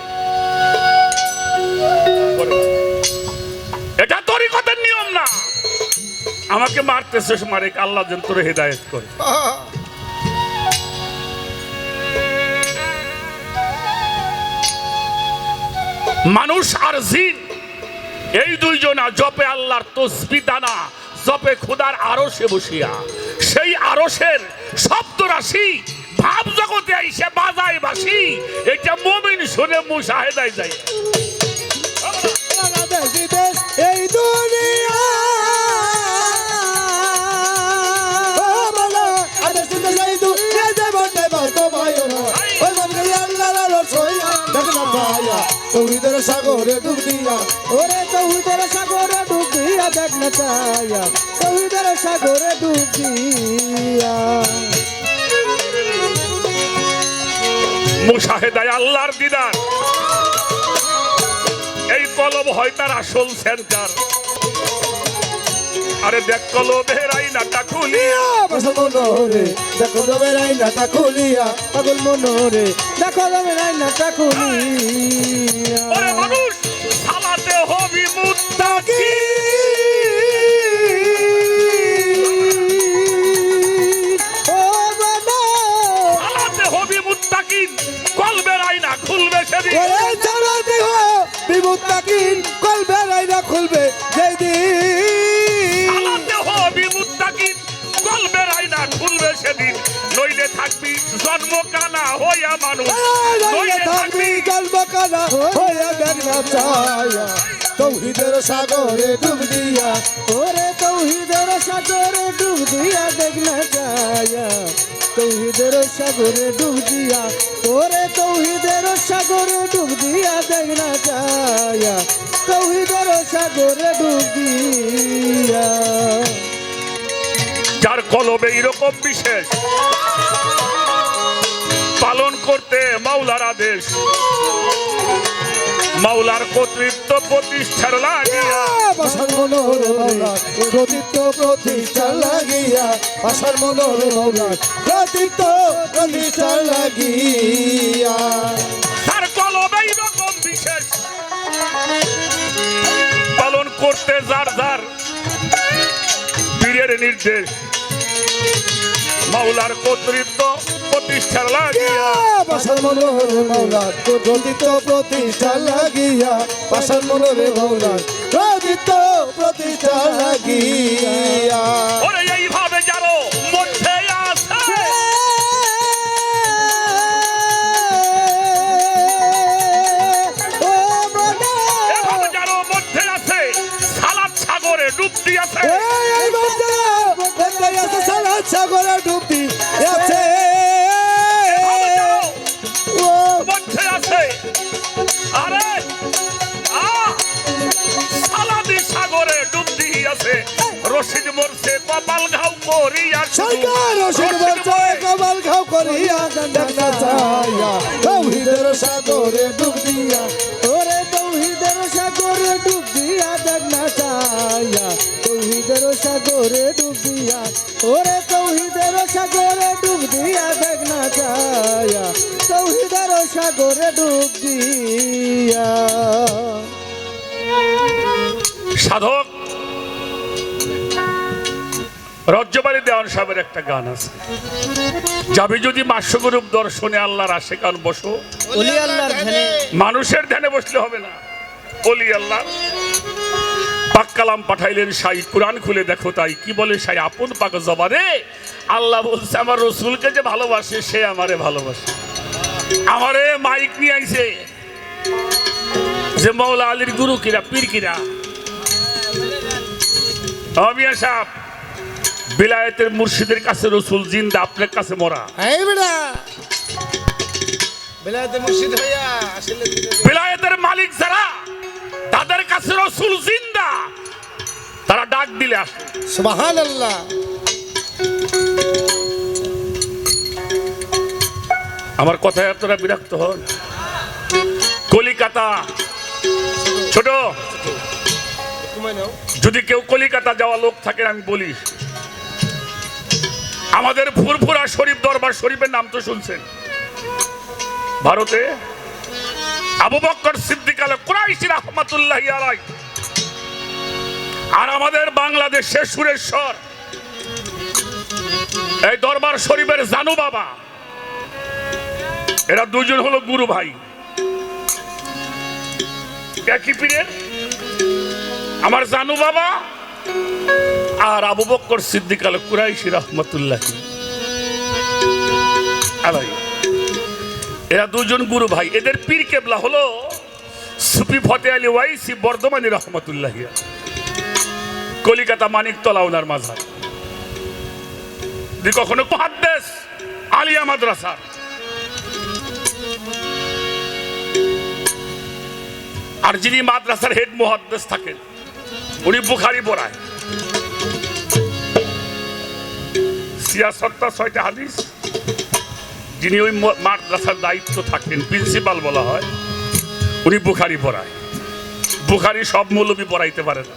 Speaker 1: এটা তরিকতের নিয়ম না। আমাকে মারতেছে মারে, আল্লাহ যেন তোরে হেদায়েত করে। মানুষ আর জিন এই দুইজনা জপে আল্লাহর তসবিহ দানা, জপে খোদার আরশে বসিয়া, সেই আরশের শব্দ রাশি ভাব জগতে আইসে বাজায় বাসি, এটা মুমিন শুনে মুশাহেদায় যায়।
Speaker 3: এই দুনিয়া তৌহিদের সাগরে ডুব দিয়া,
Speaker 4: ওরে তৌহিদের সাগরে ডুব দিয়া দেখ না চাইয়া, তৌহিদের সাগরে ডুব দিয়া।
Speaker 1: মুশাহেদায় আল্লাহর দিদার, এই কলম হয় তার আসল সেন্টার। আরে দেখ কলমের আইনাটা খুলিয়া,
Speaker 3: মনোরে দেখো রবের আইনাটা খুলিয়া,
Speaker 4: পাগল মনোরে দেখো রবের আইনাটা খুলিয়া।
Speaker 1: ওরে মানুষ সালাতে হবি মুত্তাকি,
Speaker 4: ও বাবা
Speaker 1: সালাতে হবি মুত্তাকি, কলবের আইনা খুলবে সেদিন।
Speaker 3: ওরে চালাতে হো বিমুত্তাকিন, কলবের আইনা খুলবে যেদিন।
Speaker 1: সালাতে হবি মুত্তাকি, কলবের আইনা খুলবে সেদিন। নইলে থাকবি জন্ম কানা হইয়া মানুষ,
Speaker 3: নইলে থাকবি জন্ম কানা হইয়া দেখ না চাইয়া, তৌহিদের সাগরে ডুব দিয়া,
Speaker 4: ওরে তৌহিদের সাগরে ডুব দিয়া দেখ না চাইয়া, তৌহিদের সাগরে ডুব দিয়া, ওরে তৌহিদের সাগরে ডুব দিয়া দেখ না চাইয়া, তৌহিদের সাগরে ডুব দিয়া।
Speaker 1: যার কলবে এরকম বিশেষ পালন করতে মাওলার আদেশ, মাওলার কর্তৃত্ব প্রতিষ্ঠার লাগিয়া,
Speaker 3: পাশার মনোরে মৌলার কর্তৃত্ব প্রতিষ্ঠা লাগিয়া, পাশার মনোরে মৌলার কর্তৃত্ব প্রতিষ্ঠা লাগিয়া।
Speaker 1: তার কলবে এরকম বিশেষ পালন করতে যার যার পীরের নির্দেশ, মাওলার কর্তৃত্ব প্রতিষ্ঠার লাগিয়া,
Speaker 3: পাশার মনোরে মৌলার কর্তৃত্ব প্রতিষ্ঠা লাগিয়া, পাশার মনোরে মৌলার কর্তৃত্ব প্রতিষ্ঠা লাগিয়া।
Speaker 1: ওরে এইভাবে যারো মধ্যে আছে,
Speaker 4: ও বাবা
Speaker 1: এভাবে যারো মধ্যে আছে, সালাত সাগরে ডুব দিয়েছে।
Speaker 3: এই মধ্যে আছে সালাত সাগরে ডুব দিয়েছে,
Speaker 1: এভাবে যারো
Speaker 3: ও
Speaker 1: মধ্যে আছে, আরে সালাদি সাগরে ডুব দিয়েছে। রশিদ মরছে কপাল ঘাও করিয়া,
Speaker 3: সরকার রশিদ বলছে কপাল ঘাও করিয়া দেখ না চাইয়া, তৌহিদের সাগরে ডুব দিয়া,
Speaker 4: ওরে তৌহিদের সাগরে ডুব দিয়া দেখ না চাইয়া, তৌহিদের সাগরে ডুব দিয়া, ওরে তৌহিদের সাগরে ডুব দিয়া দেখ না চাইয়া, তৌহিদের সাগরে ডুব দিয়া।
Speaker 1: সাধক রজ্জবাড়ি দেওয়ান সাহেবের একটা গান আছে, যাবি যদি মাস্যগরূপ দর্শনে আল্লাহর আশে কান বসো,
Speaker 4: ওলি আল্লাহর ধ্যানে
Speaker 1: মানুষের ধ্যানে বসলে হবে না, ওলি আল্লাহ পাক কালাম পাঠাইলেন সাই কোরআন খুলে দেখো তাই কি বলে সাই আপন পাক জবানে আল্লাহ বলছে আমার রসুলকে যে ভালোবাসে সে আমারে ভালোবাসে আমারে মাইক নিয়ে আইছে যে মৌলা আলীর গুরু কিরা পীর কিরা মিয়া সাহেব বিলায়েতের মুর্শিদের কাছে রসুল জিন্দা আপনার কাছে মরা
Speaker 2: এই বেটা বেলায়েতে মুর্শিদ হইয়া আসলে
Speaker 1: বিলায়েতের মালিক যারা তাদের কাছে রসুল জিন্দা তারা ডাক দিলে আসে
Speaker 2: সুবহানাল্লাহ।
Speaker 1: আমার কথায় আপনারা বিরক্ত হন কলিকাতা ছোট
Speaker 2: ঘুমাই নাও।
Speaker 1: যদি কেউ কলিকাতা যাওয়া লোক থাকে আমি বলি আমাদের ফুরফুরা শরীফ দরবার শরীফের নাম তো শুনছেন ভারতে আবু বকর সিদ্দিক আল কুরাইশি রাহমাতুল্লাহি আলাইহি আর আমাদের বাংলাদেশের সুরেশ্বর এই দরবার শরীফের জানু বাবা এরা দুজন হলো গুরু ভাই একই পীরের আমার জানু বাবা আর আবু বকর সিদ্দিক আল কুরাইশি রাহমাতুল্লাহি আলাইহি এরা দুজন গুরু ভাই এদের পীর কেবলা হলো সুফি ফতে আলী ওয়াইসি বর্ধমানী রহমতুল্লাহ কলিকাতা মানিকতলা ওনার মাজার কখনো মুহাদ্দিস আলিয়া মাদ্রাসা আর যিনি মাদ্রাসার হেড মুহাদ্দিস থাকেন উনি বুখারী পড়ায় ৬৬টা হাদিস যিনি ওই মাদ্রাসার দায়িত্ব থাকেন প্রিন্সিপাল বলা হয় উনি বুখারী পড়ায় বুখারী সব মৌলবী পড়াইতে পারে না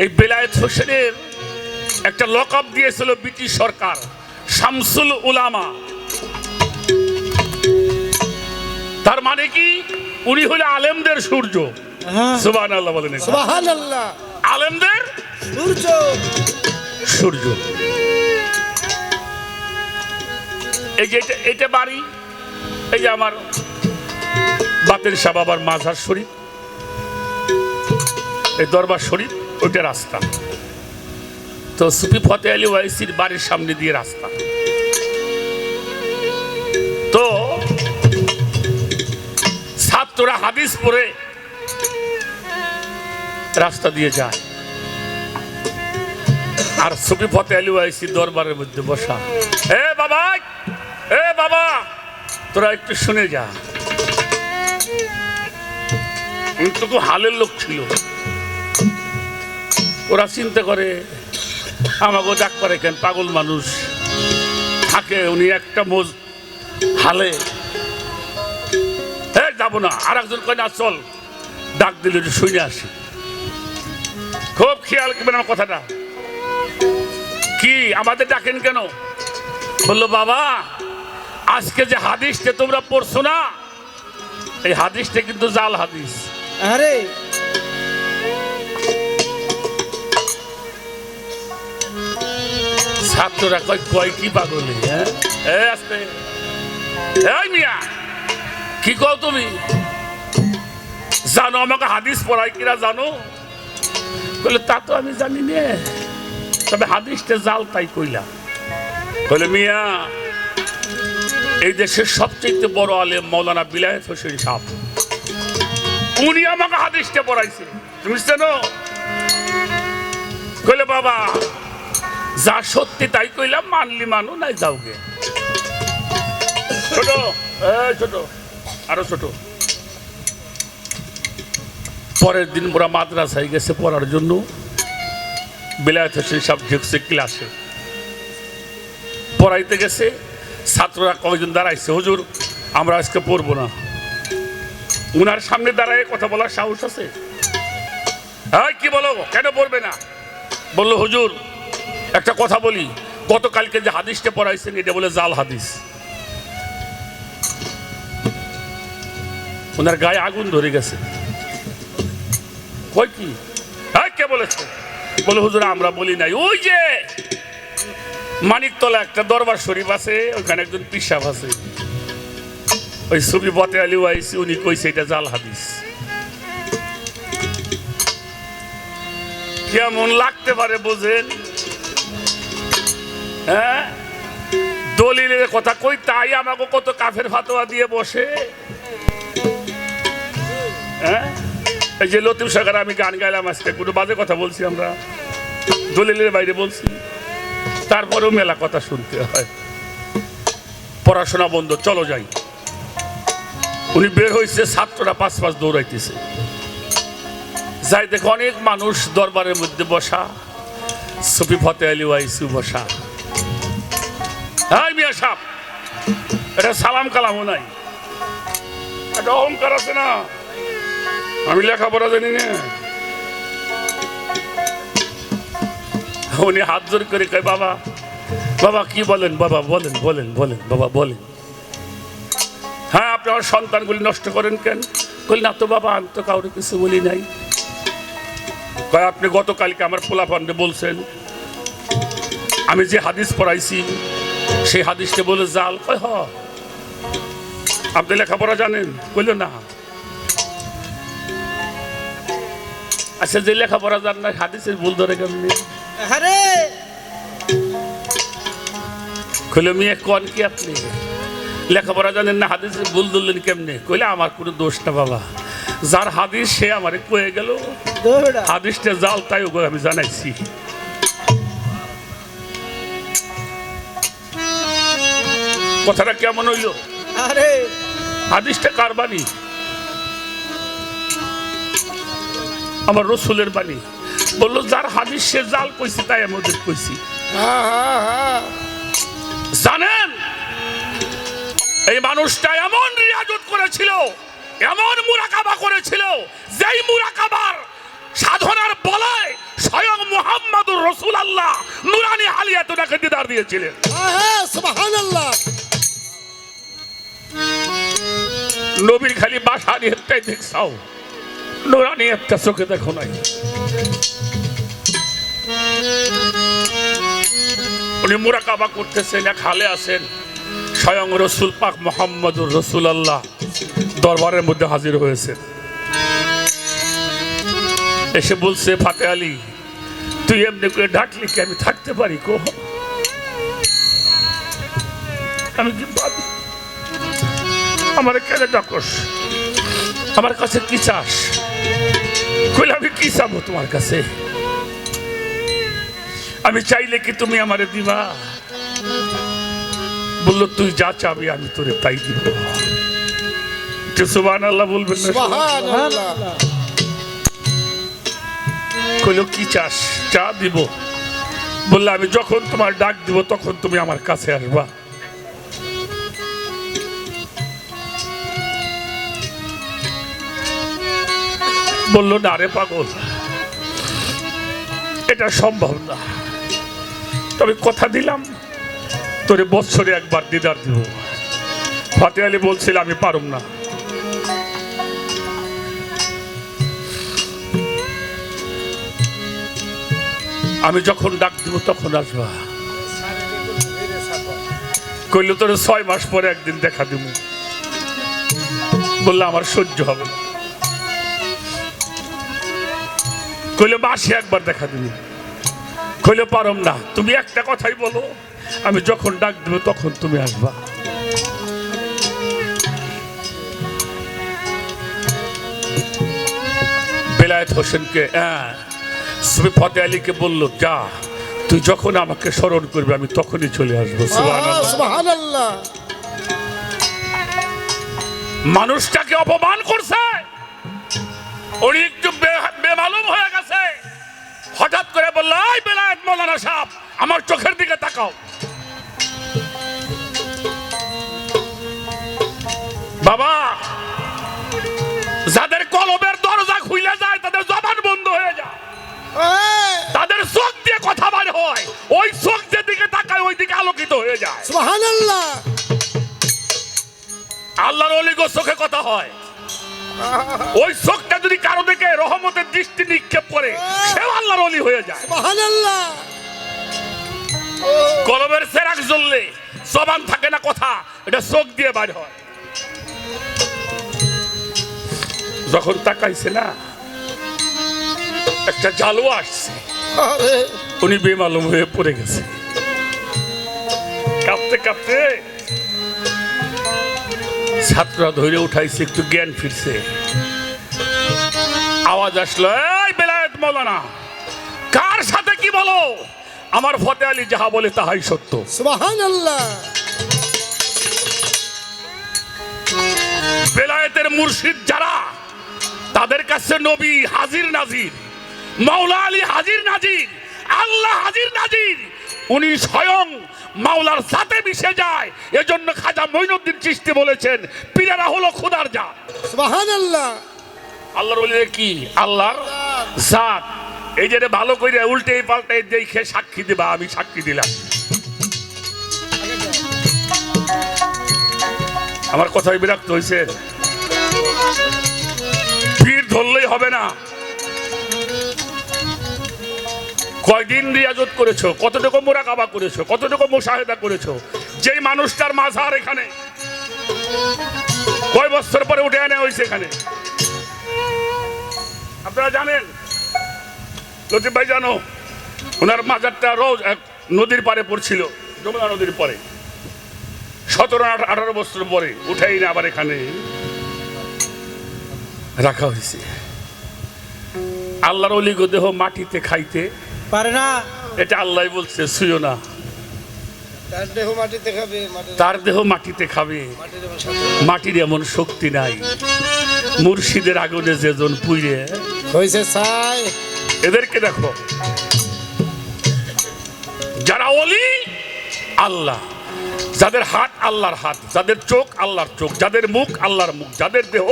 Speaker 1: এই বেলায়েত হোসেনের একটা লকআপ দিয়েছিল ব্রিটিশ সরকার শামসুল উলামা তার মানে কি উনি হলো আলেমদের সূর্য সুবহানাল্লাহ বলেন
Speaker 2: সুবহানাল্লাহ।
Speaker 1: আলেমদের
Speaker 2: সূর্য
Speaker 1: সূর্য এই যে এটা বাড়ি এই যে আমার বাতের শাহ বাবার মাজার শরীফ এই দরবার শরীফ ওইটা রাস্তা তো সুফি ফতে আলী ওয়াইসির বাড়ির সামনে দিয়ে রাস্তা তো ছাত্ররা হাদিস পড়ে রাস্তা দিয়ে যায় আর সুফি ফতে আলী ওয়াইসি দরবারের মধ্যে বসা এ বাবা তোরা একটু শুনে যা কিন্তু হালের লোক ছিল ওরা চিন্তা করে আমাকে ডাক পারে কেন পাগল মানুষ থাকে উনি একটা হালে যাবো না আর একজন কয় না চল ডাক দিলে শুনে আসি খুব খেয়াল করবেন আমার কথাটা কি আমাদের ডাকেন কেন বললো বাবা আজকে যে হাদিসটা তোমরা পড়ছো না এই হাদিসটা কিন্তু জাল হাদিস
Speaker 2: আরে
Speaker 1: ছাত্ররা কয় কি পাগল হ্যাঁ আস্তে এই মিয়া কি কও তুমি জানো আমাকে হাদিস পড়াই কিনা জানো বলে তা তো আমি জানি নে তবে হাদিসটা জাল তাই কইলা বলে মিয়া এই দেশের সবচেয়ে বড় আলেম মৌলানা বিলায়েত হোসেন সাহেব উনি আমাকে হাদিসটা পড়াইছে তুমি জানো কইলে বাবা যা সত্যি তাই কইলাম মানলি মানো নাই যাওগে ছোট ছোট আরো ছোট পরের দিন ওরা মাদ্রাসায় গেছে পড়ার জন্য বিলায়েত হোসেন সাহেব ঢুকছে ক্লাসে পড়াইতে গেছে ছাত্ররা কয়েকজন দাঁড়াইছে হুজুর আমরা আজকে পড়বো না উনার সামনে দাঁড়ায় কথা বলার সাহস আছে কি বলো কেন পড়বে না বললো হুজুর একটা কথা বলি গতকালকে যে হাদিসটা পড়াইছেন এটা বলে জাল হাদিস ওনার গায়ে আগুন ধরে গেছে কই কি কে বলেছে বলে হুজুর আমরা বলি নাই ওই যে মানিকতলা একটা দরবার শরীফ আছে ওখানে একজন পীর সাহেব আছে ওই সুফি ফতে আলী ওয়াইসি উনি কইছে এটা জাল হাদিস। কেমন লাগতে পারে বোঝেন? হ্যাঁ, দলিলের কথা কই তাই আমাকে কত কাফের ফাতোয়া দিয়ে বসে। হ্যাঁ, এই যে লতিফ সরকার আমি গান গাইলাম আজকে, কোনো বাজে কথা বলছি আমরা? দলিলের বাইরে বলছি? তারপরেও মেলা কথা শুনতে হয়। পড়াশোনা বন্ধ, চলো যাই। উনি বের হয়েছে, ছাত্ররা পাঁচ দৌড়াইতেছে। যাই দেখো অনেক মানুষ দরবারের মধ্যে বসা, সুফি ফতে আলী ওয়াইসি বসা। হাই মিয়া সাহেব, এটা সালাম কালামও নাই, একটা অহংকার আছে না? আমি লেখাপড়া জানি না। উনি হাত জোর করে কয়, বাবা বাবা কি বলেন বাবা, বলেন বলেন বলেন বাবা বলেন। হ্যাঁ, আপনি আমার সন্তানগুলি নষ্ট করেন কেন? বলি না তো বাবা, আমি তো কাউকে কিছু বলি নাই। কয়, আপনি গতকালকে আমার পোলাপানকে বলছেন আমি যে হাদিস পড়াইছি সেই হাদিসটা বলে জাল। কয়, হ। আপনি লেখাপড়া জানেন? বলল না। আচ্ছা, যে লেখাপড়া জান না হাদিসের ভুল ধরে কেমনি?
Speaker 2: আরে
Speaker 1: কইল, মেয়ে কন কি আপনি লেখাপড়া জানেন না, হাদিসের ভুল ধরলেন কেমনে? কইলে, আমার কোনো দোষ না বাবা, যার হাদিস সে আমারে কয়ে গেল, হাদিসটা জাল, তাই ওকে আমি জানাইছি। কথাটা কেমন হইল?
Speaker 2: আরে
Speaker 1: হাদিসটা কার বাণী? আমার রসুলের বাণী। বললো, যার হাদিস সে জাল কইছে, তাই আমি ওদের কইছি। জানেন, এই মানুষটা এমন রিয়াজত করেছিল, এমন মুরাকাবা করেছিল, যেই মুরাকাবার সাধনার বলায় স্বয়ং মুহাম্মদুর রাসূলুল্লাহ নূরানী আলিয়াত ওনাকে দিদার দিয়েছিলেন।
Speaker 3: সুবহানাল্লাহ।
Speaker 1: নবীর খালি বাসারি একটাই দেখছাও, নূরানী একটা চোখে দেখো নাই। উনি মুরাকাবা করতেছেন, এক হালে আছেন, স্বয়ং রসুল পাক মুহাম্মদুর রাসূলুল্লাহ দরবারের মধ্যে হাজির হয়েছে। এসে বলছে, ফাতে আলী, তুই এমনি করে ডাকলি কি আমি থাকতে পারি? কো আমি কি পারি? আমার কেন ডাকস? আমার কাছে কি চাস? কইলে, আমি কি চাবো তোমার কাছে? আমি চাইলে কি তুমি আমারে দিবা? বললো, তুই যা চাবি আমি তোরে তাই দিব। সুবহানাল্লাহ বলবেন না?
Speaker 3: সুবহানাল্লাহ।
Speaker 1: কইলো, কি চাস? চা দিব। বললো, আমি যখন তোমার ডাক দিব তখন তুমি আমার কাছে আসবা। বললো, না রে পাগল, এটা সম্ভব না, তবে কথা দিলাম তোরে বছরে একবার দিদার দিব। ফাতে আলী বলছিল, আমি পারুম না। আমি যখন ডাক দিব তখন আসবা। কইল, তোর 6 মাস পরে একদিন দেখা দিব। বললো, আমার সহ্য হবে না। কইল, মাসে একবার দেখা দিব। কইল, পারম না, তুমি একটা কথাই বলো, আমি যখন ডাক দিব তখন তুমি আসবা। বেলায়েত হোসেনকে সুফি ফতে আলীকে বললো, যা, তুই যখন আমাকে স্মরণ করবি আমি তখনই চলে আসবো।
Speaker 3: সুবহানাল্লাহ।
Speaker 1: মানুষটাকে অপমান করছে, উনি একটু বেমালুম হয়ে গেছে। হঠাৎ করে বললো, এই বেলায়েত মৌলানা সাহেব, আমার চোখের দিকে তাকাও। বাবা, যাদের কলবের দরজা খুলে যায় তাদের জবান বন্ধ হয়ে যায়, তাদের চোখ দিয়ে কথা বার হয়, ওই চোখ যেদিকে তাকায় ওই দিকে আলোকিত হয়ে যায়।
Speaker 3: সুবহানাল্লাহ।
Speaker 1: আল্লাহর ওলিগো চোখে কথা হয়, ওই চোখটা যদি কারো দিকে রহমতের দৃষ্টি নিক্ষেপ করে সেও আল্লাহর ওলি হয়ে যায়।
Speaker 3: সুবহানাল্লাহ।
Speaker 1: কলবের চেরাগ জ্বললে জবান থাকে না কথা, এটা চোখ দিয়ে বার হয়। যখন তাকাইছে না একটা জালুয়া আসছে,
Speaker 2: আরে
Speaker 1: উনি বেমালুম হয়ে পড়ে গেছে। কাঁপতে কাঁপতে ছাত্ররা ধরে উঠাইছে, একটু জ্ঞান ফিরছে। আওয়াজ আসলো, এই বেলায়েত মৌলানা, কার সাথে কি বলো? আমার ফতে আলী যাহা বলে তাহাই সত্য।
Speaker 2: সুবহানাল্লাহ।
Speaker 1: বেলায়েতের মুর্শিদ যারা, তাদের কাছে নবী হাজির নাজির, মাওলা আলী হাজির নাজির, আল্লাহ হাজির নাজির। উনি স্বয়ং মাওলার সাথে মিশে যায়। এজন্য খাজা মঈনুদ্দিন চিশতি বলেছেন, পীরেরা হলো খোদার জাত।
Speaker 2: সুবহানাল্লাহ।
Speaker 1: আল্লাহর বলে কি? আল্লাহর জাত। এই যে ভালো করে উল্টে পাল্টে দেখে সাক্ষী দিবা, আমি সাক্ষী দিলাম। আমার কথায় বিরক্ত হয়েছে? পীর ধরলেই হবে না। কয়দিন রিয়াজত করেছো, কতটুকু মোরাকাবা করেছো, কতটুকু মুশাহেদা করেছো? যেই মানুষটার মাঝার এখানে কয় বছর পরে উঠে আনা হয়েছে এখানে, আপনারা জানেন? লতিফ ভাই জানো? ওনার মাজারটা রোজ এক নদীর পারে পড়ছিল, যমুনা নদীর পরে। 17-18 বছর পরে উঠাই না আবার এখানে রাখা হয়েছে। আল্লাহর ওলি গো দেহ মাটিতে খাইতে
Speaker 2: পারে না।
Speaker 1: এটা আল্লাহ বলছে, শুইও না।
Speaker 2: তার দেহ মাটিতে খাবে,
Speaker 1: তার দেহ মাটিতে খাবে।
Speaker 2: মাটির এমন সাথে
Speaker 1: মাটির এমন শক্তি নাই। মুর্শিদের আগুনে যেজন পুইরে
Speaker 2: হইছে ছাই।
Speaker 1: এদেরকে দেখো, যারা ওলি আল্লাহ, যাদের হাত আল্লাহর হাত, যাদের চোখ আল্লাহর চোখ, যাদের মুখ আল্লাহর মুখ, যাদের দেহ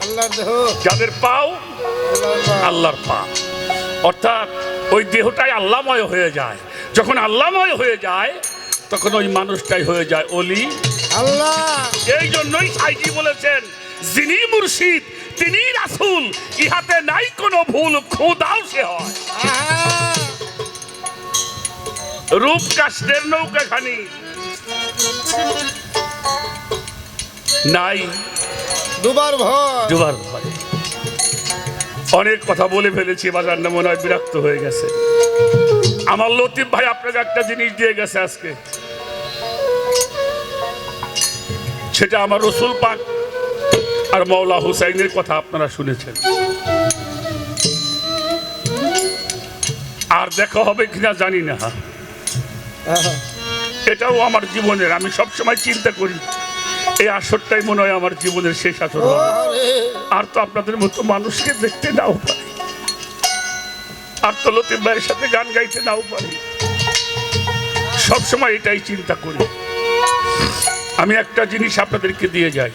Speaker 2: আল্লাহর দেহ,
Speaker 1: যাদের পাও
Speaker 2: আল্লাহর পা।
Speaker 1: আল্লাহর পা। অর্থাৎ ওই দেহটাই আল্লাহময় হয়ে যায়। যখন আল্লাহময় হয়ে যায় তখন ওই মানুষটাই হয়ে যায় ওলি
Speaker 2: আল্লাহ।
Speaker 1: এই জন্যই সাইজি বলেছেন, যিনি মুর্শিদ তিনি রাসূল, ইহাতে নাই কোনো ভুল, খোদাও সে হয়।
Speaker 2: আহা!
Speaker 1: রূপ কাষ্টের নৌকাখানি নাই
Speaker 2: দুবার ভয়।
Speaker 1: ডুবার ভয়। অনেক কথা বলে ফেলেছি, বাজার না মনে হয় বিরক্ত হয়ে গেছে। আমার লতিফ ভাই আপনাকে একটা জিনিস দিয়ে গেছে আজকে, সেটা আমার রসুল পাক আর মওলা হুসাইনের কথা আপনারা শুনেছেন। আর দেখা হবে কিনা জানি না।
Speaker 2: আহা!
Speaker 1: এটাও আমার জীবনের, আমি সবসময় চিন্তা করি এই আসরটাই মনে হয় আমার জীবনের শেষ আসর হবে।
Speaker 2: আরে!
Speaker 1: আর তো আপনাদের মতো মানুষকে দেখতে নাও পারি, আর তো লতিফ ভাইয়ের সাথে গান গাইতে নাও পারি। সবসময় এটাই চিন্তা করি। আমি একটা জিনিস আপনাদেরকে দিয়ে যাই,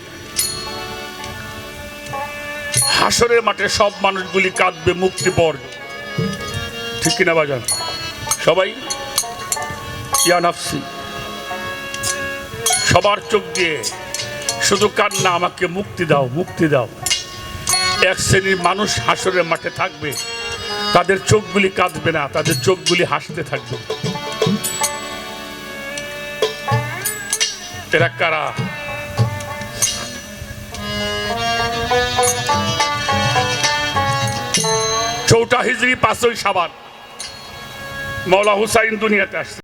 Speaker 1: হাসরের মাঠে সব মানুষগুলি কাঁদবে মুক্তি পর্ব, ঠিক কিনা বাজান? সবাই ইয়া নাফসি, সবার চোখ দিয়ে শুধু কান্না, আমাকে মুক্তি দাও, মুক্তি দাও। এক শ্রেণীর মানুষ হাসরের মাঠে থাকবে, তাদের চোখগুলি কাঁদবে না, তাদের চোখগুলি হাসতে থাকবে। এরা কারা? চৌঠা হিজরি 5ই শাবান মওলা হুসাইন দুনিয়াতে আসছে।